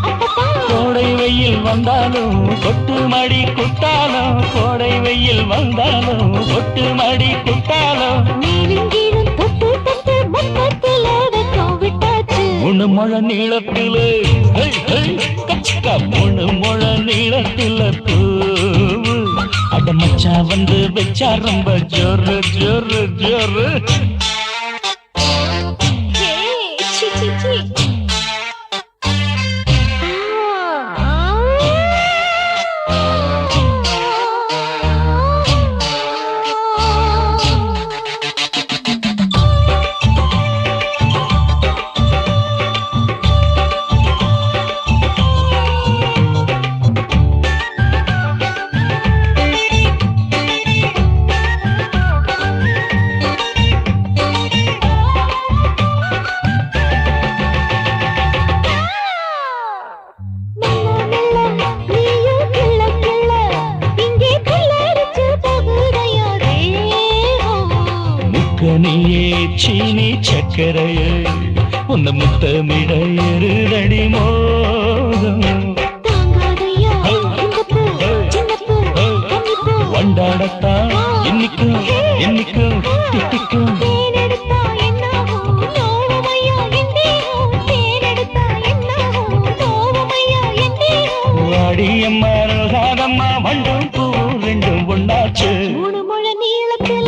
[SPEAKER 2] அப்பப்பா
[SPEAKER 1] கோடை வெயில் வந்தாலும் கொட்டு மடி குத்தாலும் கோடை வெயில் வந்தாலும் கொட்டு மடி குத்தாலும்
[SPEAKER 2] மேலும் கீழும் தொட்டு தொட்டு மொத்தத்தில வெக்கம் விட்டாச்சு
[SPEAKER 1] மூணு முழ நீளத்தில கச்சக்கா மூணு முழ நீளத்தில பூவு அட மச்சா வந்து வச்சா ரொம்ப ஜோரு ஜோரு ஜோரு
[SPEAKER 2] ஹே சி சி சி
[SPEAKER 1] நீயே சீனி சக்கரையே உன்னை முத்தமிட எருதடி மோகம்
[SPEAKER 2] தாங்காதையா இந்த பூ சின்ன பூ கன்னி பூ
[SPEAKER 1] வண்டாடத்தான் என்னைக்கும் என்னைக்கும் திட்டிக்கும்
[SPEAKER 2] தேனெடுத்தா என்னாகும் நோவமையா எந்தேகும் தேனெடுத்தா என்னாகும் நோவமையா எந்தேகும்
[SPEAKER 1] வாடியம்மா ரோசாதம்மா வண்டும் பூ ரெண்டும் ஒண்ணாச்சு
[SPEAKER 2] மூணு முழ நீளத்தில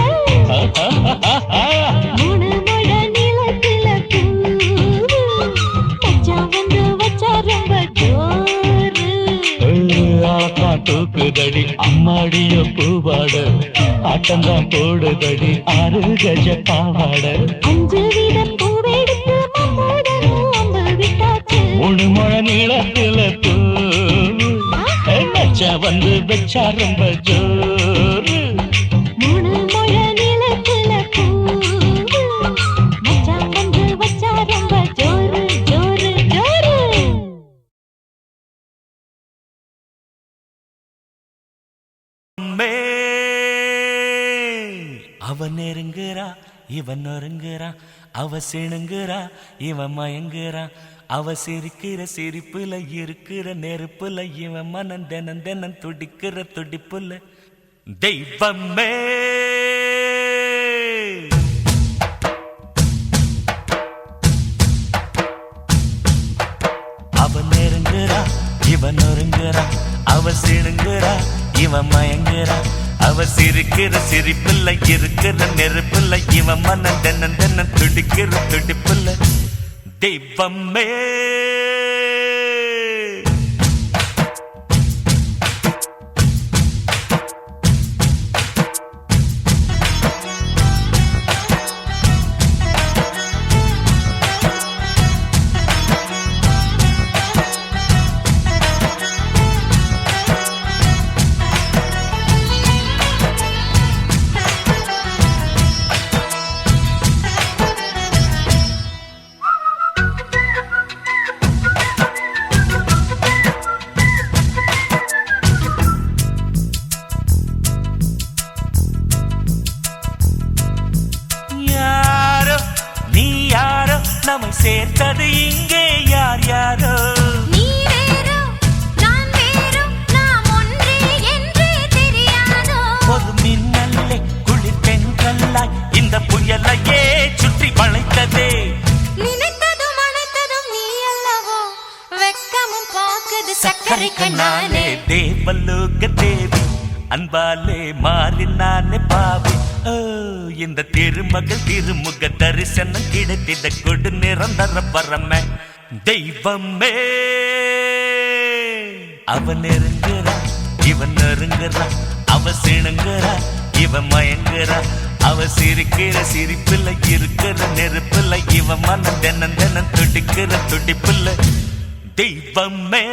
[SPEAKER 2] மூணு முழ நீளத்தில பூ மச்சான் வந்து வச்சா ரொம்ப ஜோரு
[SPEAKER 1] ஆளத்தான் தூக்குதடி அம்மாடிய பூவாட ஆட்டம்தான் போடுதடி 6 கஜ பாவாட
[SPEAKER 2] 5 வித பூவெடுத்து மம்மூதனும் அம்பு விட்டாச்சு
[SPEAKER 1] மூணு முழ நீளத்தில பூ மச்சா வந்து வச்சா ரொம்ப ஜோரு
[SPEAKER 2] மூணு முழ நீளத்தில பூ மச்சான் வந்து வச்சா ரொம்ப ஜோரு ஜோரு ஜோரு
[SPEAKER 1] அவன் நெருங்குறா இவன் நொறுங்குறா அவ சிணுங்குறா இவன் மயங்குறான் அவ சிரிக்கிற சிரிப்புல இருக்கிற நெருப்புல இவன் மனம் தினம் தினம் துடிக்கிற துடிப்புல தெய்வமே அவன் நெருங்குறா இவன் நொறுங்குறா அவ சிணுங்குறா இவன் மயங்குறா அவ சிரிக்கிற சிரிப்புல இருக்கிற நெருப்புல இவன் மனம் தினம் தினம் துடிக்கிற துடிப்புல தெய்வமே சேர்த்தது இங்கே யார் யாரோ
[SPEAKER 2] நீ வேறோ நான் வேறோ நாம் ஒன்றே என்றே தெரியாதோ
[SPEAKER 1] ஒரு மின்னலே குளிர் தென்றலாய் இந்த புயலையே சுற்றி வளைத்ததே
[SPEAKER 2] நினைத்ததும் அனைத்ததும் நீ அல்லவோ வெக்கமும் பாக்குது சக்கரை கண்ணாலே
[SPEAKER 1] தேவலோக தேவி அன்பாலே மாறினானே பாவி ஓ இந்த திருமகள் திருமுக தரிசனம் கிடைத்திட கொடு நிரந்தர பரம தெய்வமே அவன் நெருங்குறா இவன் நெருங்குறா அவ சிணுங்குறா இவன் மயங்குறா அவ சிரிக்கிற சிரிப்புல இருக்கிற நெருப்புல இவன் மனம் தினம் தினம் துடிக்கிற துடிப்புல தெய்வமே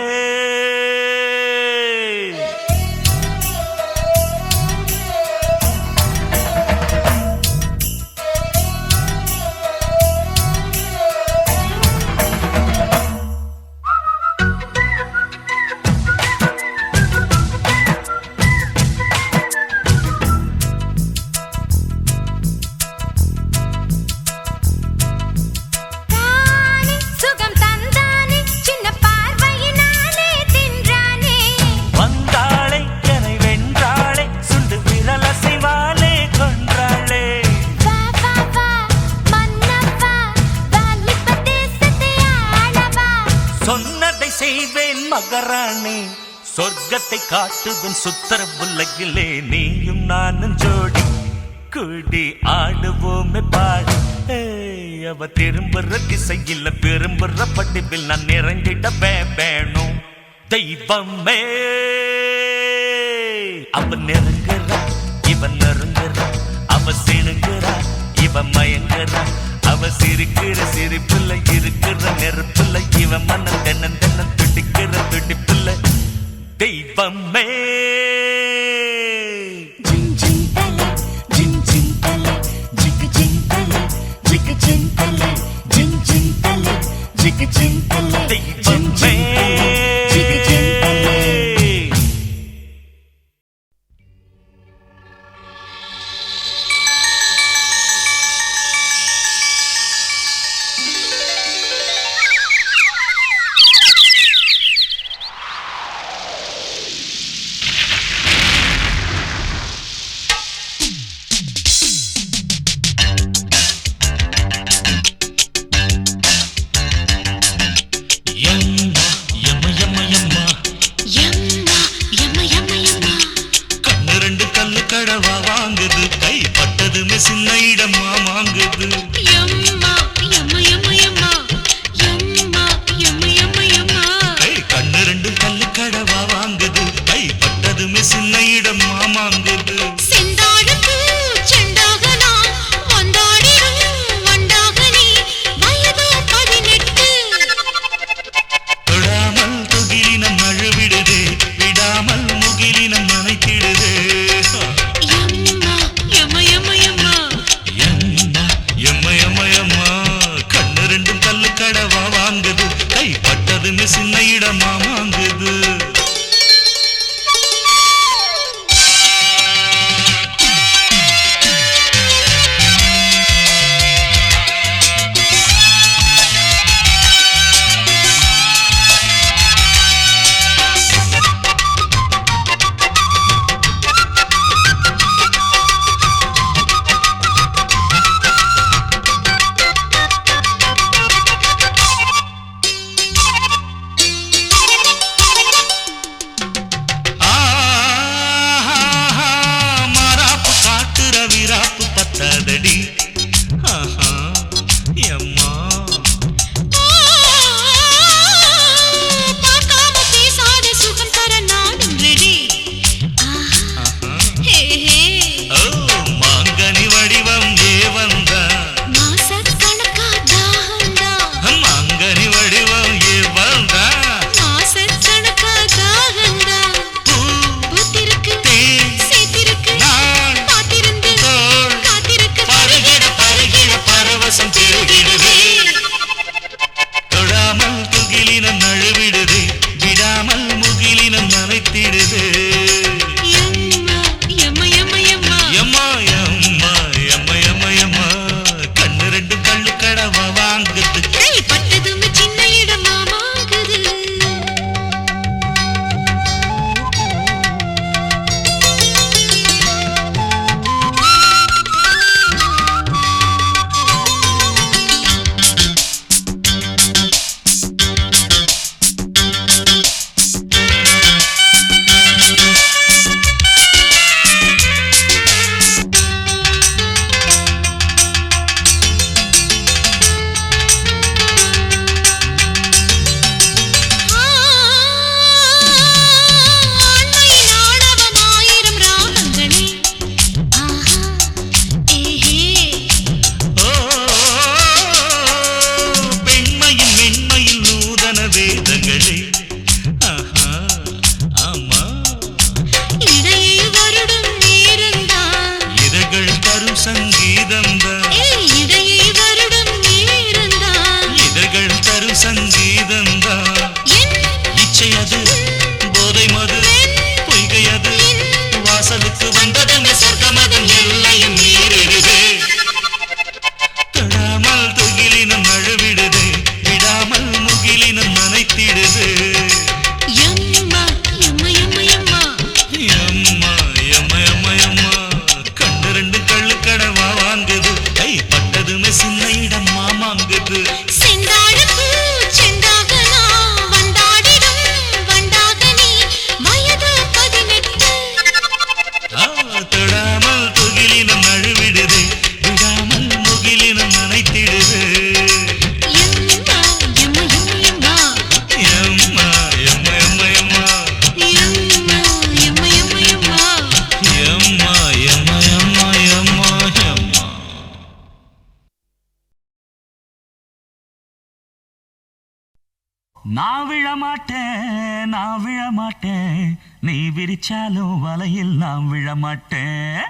[SPEAKER 1] செய்வேன் மகராணி சொர்க்கத்தை காட்டுவன் சுத்தர உலகிலே நீயும் நானும் ஜோடி கூடி ஆடுவோமே பாடி அவ திரும்புற திசையில் பெரும்புற படிவில் நான் நிறைஞ்சிட வேணும் தெய்வமே அவன் நெருங்குறா இவன் நெருங்குறா அவ சிணுங்குறா இவன் மயங்குறா அவ சிரிக்கிற சிரிப்புல இருக்கிற நெருப்புல இவன் மனம் தென்னன் தென்னன் துடிக்கிற துடிப்புல தெய்வமே
[SPEAKER 2] ஜின் ஜின் தலே ஜின் ஜின் தலே ஜிக் ஜின் தலே ஜிக் ஜின் தலே ஜின் ஜின் தலே ஜிக் ஜின் தலே
[SPEAKER 1] தெய்வமே
[SPEAKER 2] ஜிக் ஜின் தலே
[SPEAKER 1] சின்ன இடமா வாங்குது கண்ணு ரெண்டு கல்லு கடவா வாங்குது கை பட்டதுமே சின்ன இடமா வாங்குது தொடாமல் துகிலினம் அழுவிடுதே விடாமல் முகிலினம் நனைத்திடுதே கண்ணு ரெண்டும் கல்லு கடவா வாங்குது கை பட்டதுன்னு சின்ன இடமா வாங்குது நான் விழமாட்டேன் நீ விரிச்சாலும் வலையில் நான் விழமாட்டேன்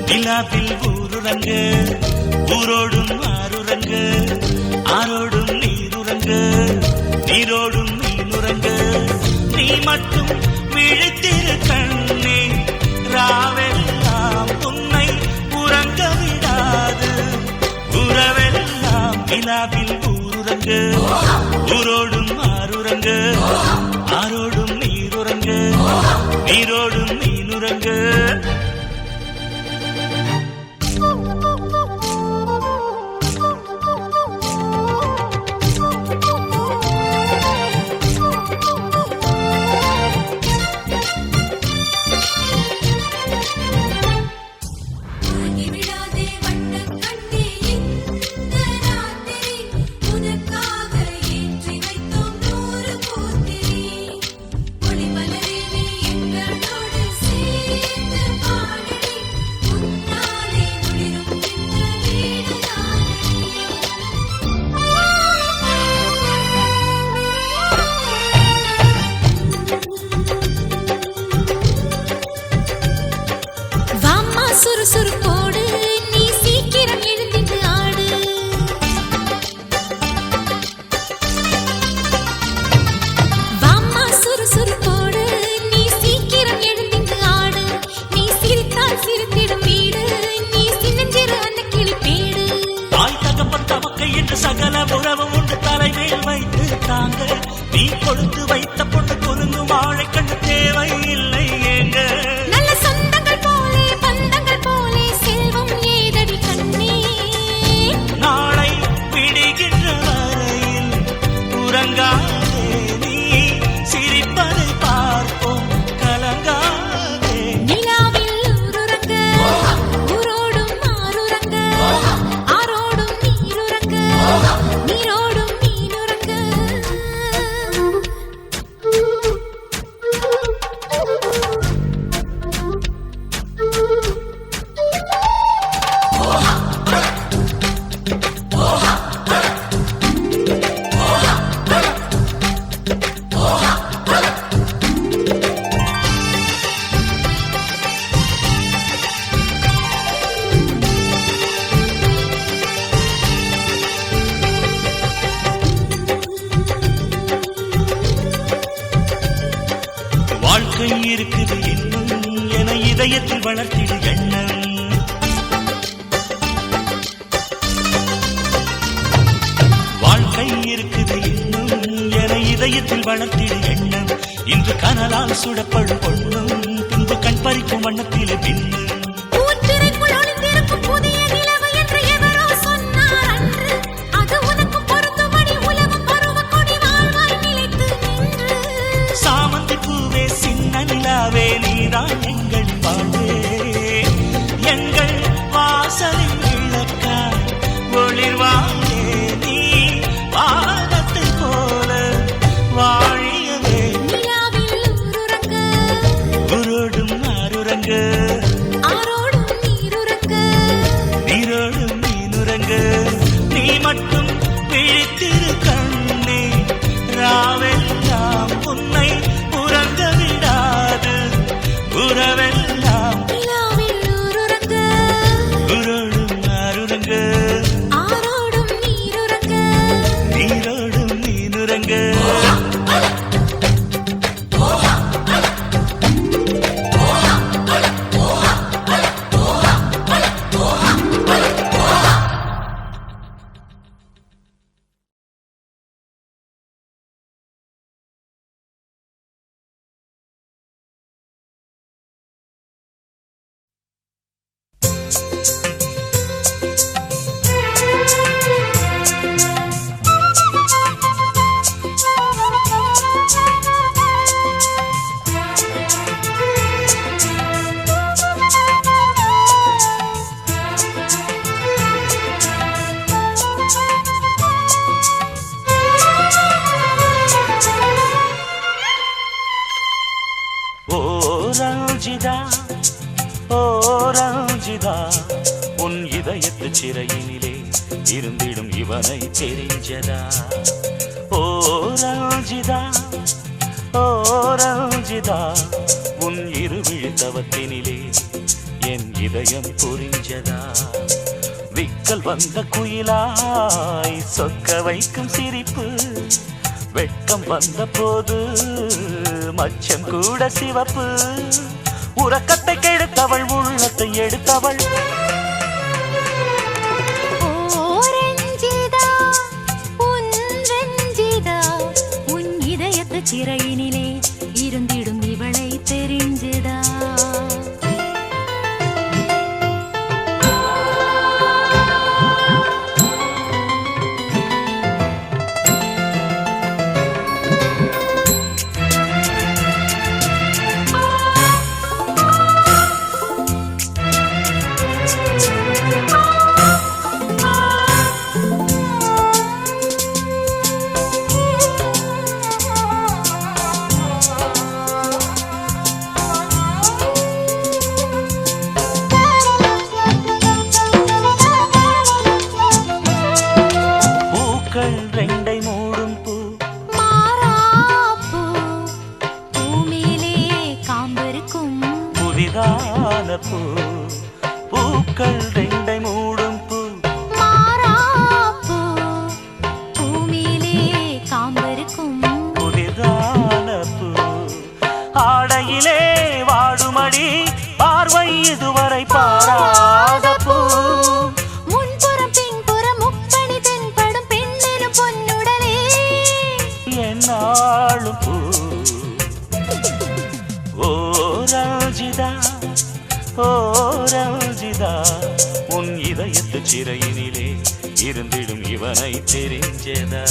[SPEAKER 1] நிலாவில் ஊருரங்கு ஊரோடும் ஆருரங்கு ஆரோடும் நீரோடும் மீனுறங்க நீ மட்டும் விழித்திரு கண்ணே ராவெல்லாம் உன்னை உறங்க விடாது உறவெல்லாம் நிலாவில் ஊருறங்க ஊரோடும் ஆறுறங்க ஆரோடும் நீருறங்க நீரோடும் மீனுறங்க
[SPEAKER 2] சுறுசுறுப்போடு நீ சீக்கிரம் எழுந்திட்டு ஆடு வாம்மா சுறுசுறுப்போடு நீ சீக்கிரம் எழுந்திட்டு ஆடு நீ சிரித்தால் சிரித்திடும் வீடு நீ சின்னஞ்சிறு அந்த கிளிப்பேடு
[SPEAKER 1] தாய் தகப்பன் தமக்கை என்று சகல உறவும் உண்டு தலைமையில் வைத்து தாங்க நீ கொடுத்து வைத்த பொண்ணு கொலுங்கு வாழை கண்டு தேவை இல்லை ஏங்க
[SPEAKER 2] நல்ல சொந்தங்கள் போலே பந்தங்கள் போலே செல்வம் ஏதடி கண்ணே
[SPEAKER 1] நாளை விடுகின்ற வரையில் உறங்காதே நீ சிரிப்பதை பார்ப்போம் கலங்காதே
[SPEAKER 2] நிலாவில் ஊருறங்க ஊரோடும் ஆறுறங்க ஆரோடும் நீருறங்க நீரோடும் மீனுறங்க
[SPEAKER 1] வாழ்க்கை இருக்குது இன்னும் என இதயத்தில் வளர்த்திடு எண்ணம் வாழ்க்கை இருக்குது இன்னும் என இதயத்தில் வளர்த்திடு எண்ணம் இன்று கனலால் சுடப்படும் பொண்ணும் பின்பு கண் பறிக்கும் வண்ணத்திலே பின்னும்
[SPEAKER 2] பூத்திரைக்குள் ஒளிந்திருக்கும் புதிய நிலவு என்று எவரோ சொன்னார் அன்று அது உனக்கு பொருந்தும்படி உலகம் பருவ கொடி வாழ்வாய் நிலைத்து நின்று
[SPEAKER 1] சாமந்தி பூவே சின்ன நிலாவே நீதான் எங்கள் வாழ்வே எங்கள் வாசலில் விளக்காய் ஒளிர்வாயே நீ வானத்தை போல வாழியவே
[SPEAKER 2] நிலாவில் ஊருறங்க
[SPEAKER 1] உரோடும் ஆறுறங்க
[SPEAKER 2] ஆரோடும் நீருறங்க
[SPEAKER 1] நீரோடும் மீனுறங்க நீ மட்டும் விழித்திரு கண்ணே ராவெல்லாம் உன்னை உறங்க விடாது உறவெல்லாம்
[SPEAKER 2] நிலாவில் ஊருறங்க
[SPEAKER 1] உரோடும் ஆறுறங்க
[SPEAKER 2] ஆரோடும் நீருறங்க
[SPEAKER 1] நீரோடும் மீனுறங்க ரஞ்சிதா ஓ ரஞ்சிதா உன் இதயத்து சிறையினிலே இருந்திடும் இவனை தெரிஞ்சதா ஓ ரஞ்சிதா ஓ ரஞ்சிதா உன் இருவிழி தவத்தினிலே என் இதயம் புரிஞ்சதா விக்கல் வந்த குயிலாய் சொக்க வைக்கும் சிரிப்பு வெட்கம் வந்த போது மச்சம் கூட சிவப்பு உறக்கத்தை கெடுத்தவள் உள்ளத்தை எடுத்தவள்
[SPEAKER 2] சிறையினிலே இருந்திடும் இவளை தெரிஞ்சதா
[SPEAKER 1] பூக்கள் ரெண்டை மூடும் பூ
[SPEAKER 2] மாறாப்பூ பூமியிலே காம்பருக்கும்
[SPEAKER 1] புதிதான பூ ஆடையிலே வாடுமடி பார்வை இதுவரை பாராத பூ
[SPEAKER 2] முன்புறம் பின்புறம் முப்படி தென்படும் பெண்ணிலும் பொன்னுடலே
[SPEAKER 1] என்னாலும் பூ ஓ ராஜிதா ஓ ரஞ்சிதா உன் இதயத்து சிறையினிலே இருந்திடும் இவனை தெரிஞ்சதா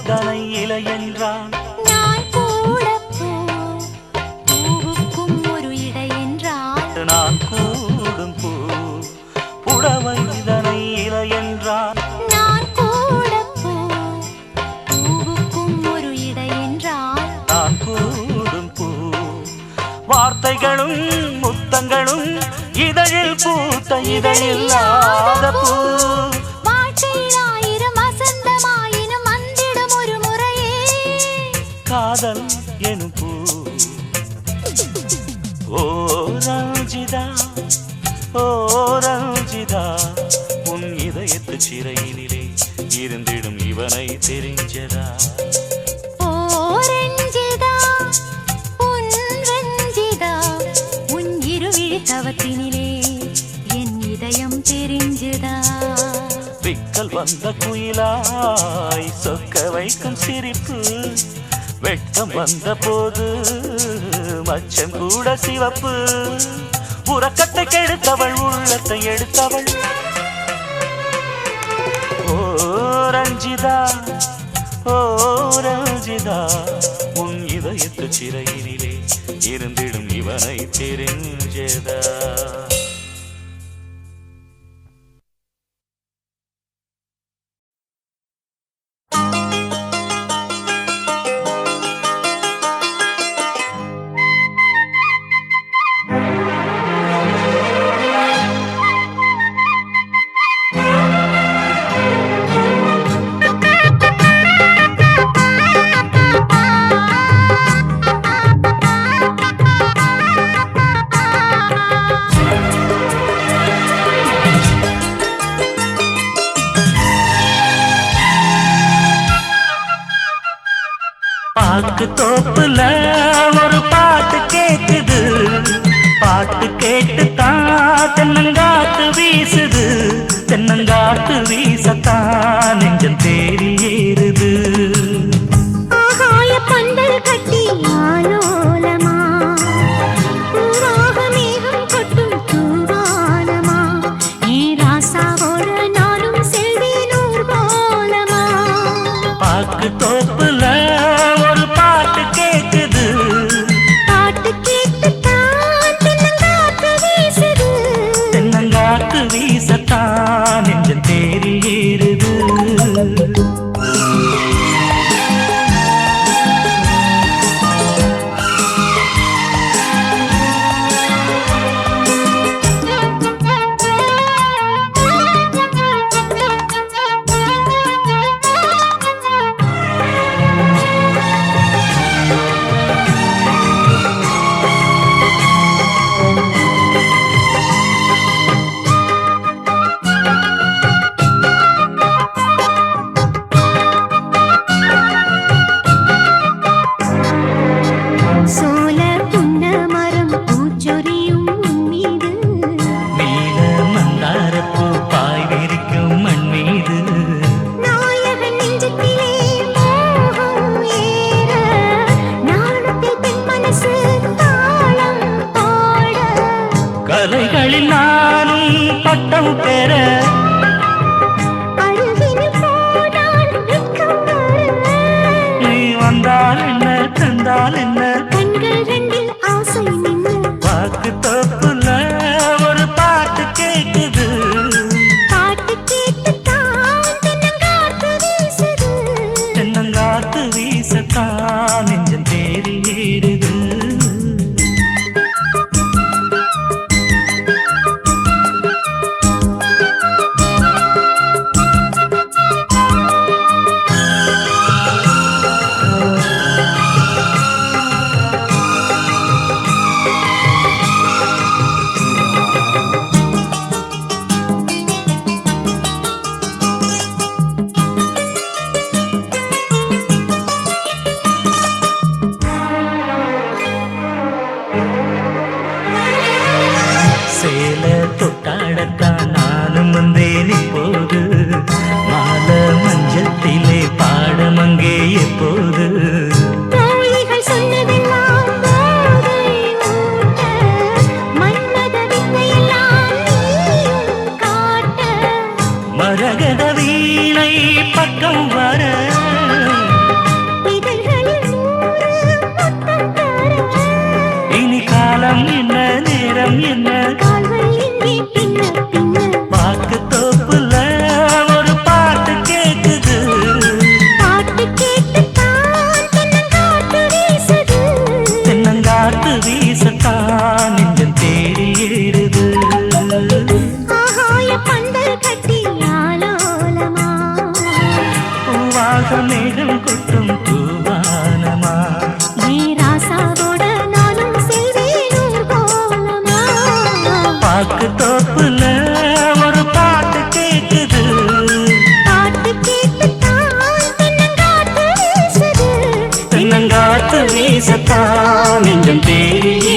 [SPEAKER 1] தனை இலை என்றான்
[SPEAKER 2] நான் கூட பூவுக்கும் ஒரு இடை என்றான்
[SPEAKER 1] நான் கூடும் பூ புடவை தனை இலை என்றான்
[SPEAKER 2] நான் கூட பூவுக்கும் ஒரு இடை என்றான்
[SPEAKER 1] நான் கூடும் பூ வார்த்தைகளும் முத்தங்களும் இதழில் பூத்த இதழில்லாத பூ காதல் எனும் பூ ஓ ரஞ்சிதா ஓ ரஞ்சிதா உன் இதயத்து சிறையினிலே இருந்திடும் இவனை தெரிஞ்சதா
[SPEAKER 2] ஓ ரஞ்சிதா உன் ரஞ்சிதா உன் இருவிழி தவத்தினிலே என் இதயம் தெரிஞ்சதா
[SPEAKER 1] விக்கல் வந்த குயிலாய் சொக்க வைக்கும் சிரிப்பு வெட்கம் வந்த போது மச்சம் கூட சிவப்பு உறக்கத்தை கெடுத்தவள் உள்ளத்தை எடுத்தவள் ஓ ரஞ்சிதா ஓ ரஞ்சிதா உன் இதயத்து சிறையினிலே இருந்திடும் இவனை தெரிஞ்சதா பாக்கு தோப்புல ஒரு பாட்டு கேக்குது பாட்டு கேட்டுத்தான் தென்னங்காத்து வீசுது தென்னங்காத்து வீசத்தான் நெஞ்சம் தேறி ஏறுது
[SPEAKER 2] ஆகாய பந்தல் கட்டி ஆலோலமா பூவாக மேகம் கொட்டும் தூவானமா ஏ ராசாவோட நானும் செல்வேன் ஊர்வலமா
[SPEAKER 1] பாக்கு தோப்புல ஒரு பாட்டு கேக்குது
[SPEAKER 2] பாட்டு கேட்டுத்தான் தென்னங்காத்து வீசுது
[SPEAKER 1] தென்னங்காத்து வீசத்தான் நெஞ்சம் மரகத வீணை பக்கம் வர இனி காலம் என்ன நேரம் என்ன பாக்கு தோப்புல ஒரு பாட்டு கேக்குது தென்னங்காத்து வீசத்தான் நெஞ்சம் தேடி ஏறுது பூவாக மேகம் கொட்டும் பூவானமா பாக்கு தோப்புல ஒரு பாட்டு கேக்குது தென்னங்காத்து வீசத்தான் நெஞ்சம் தேடி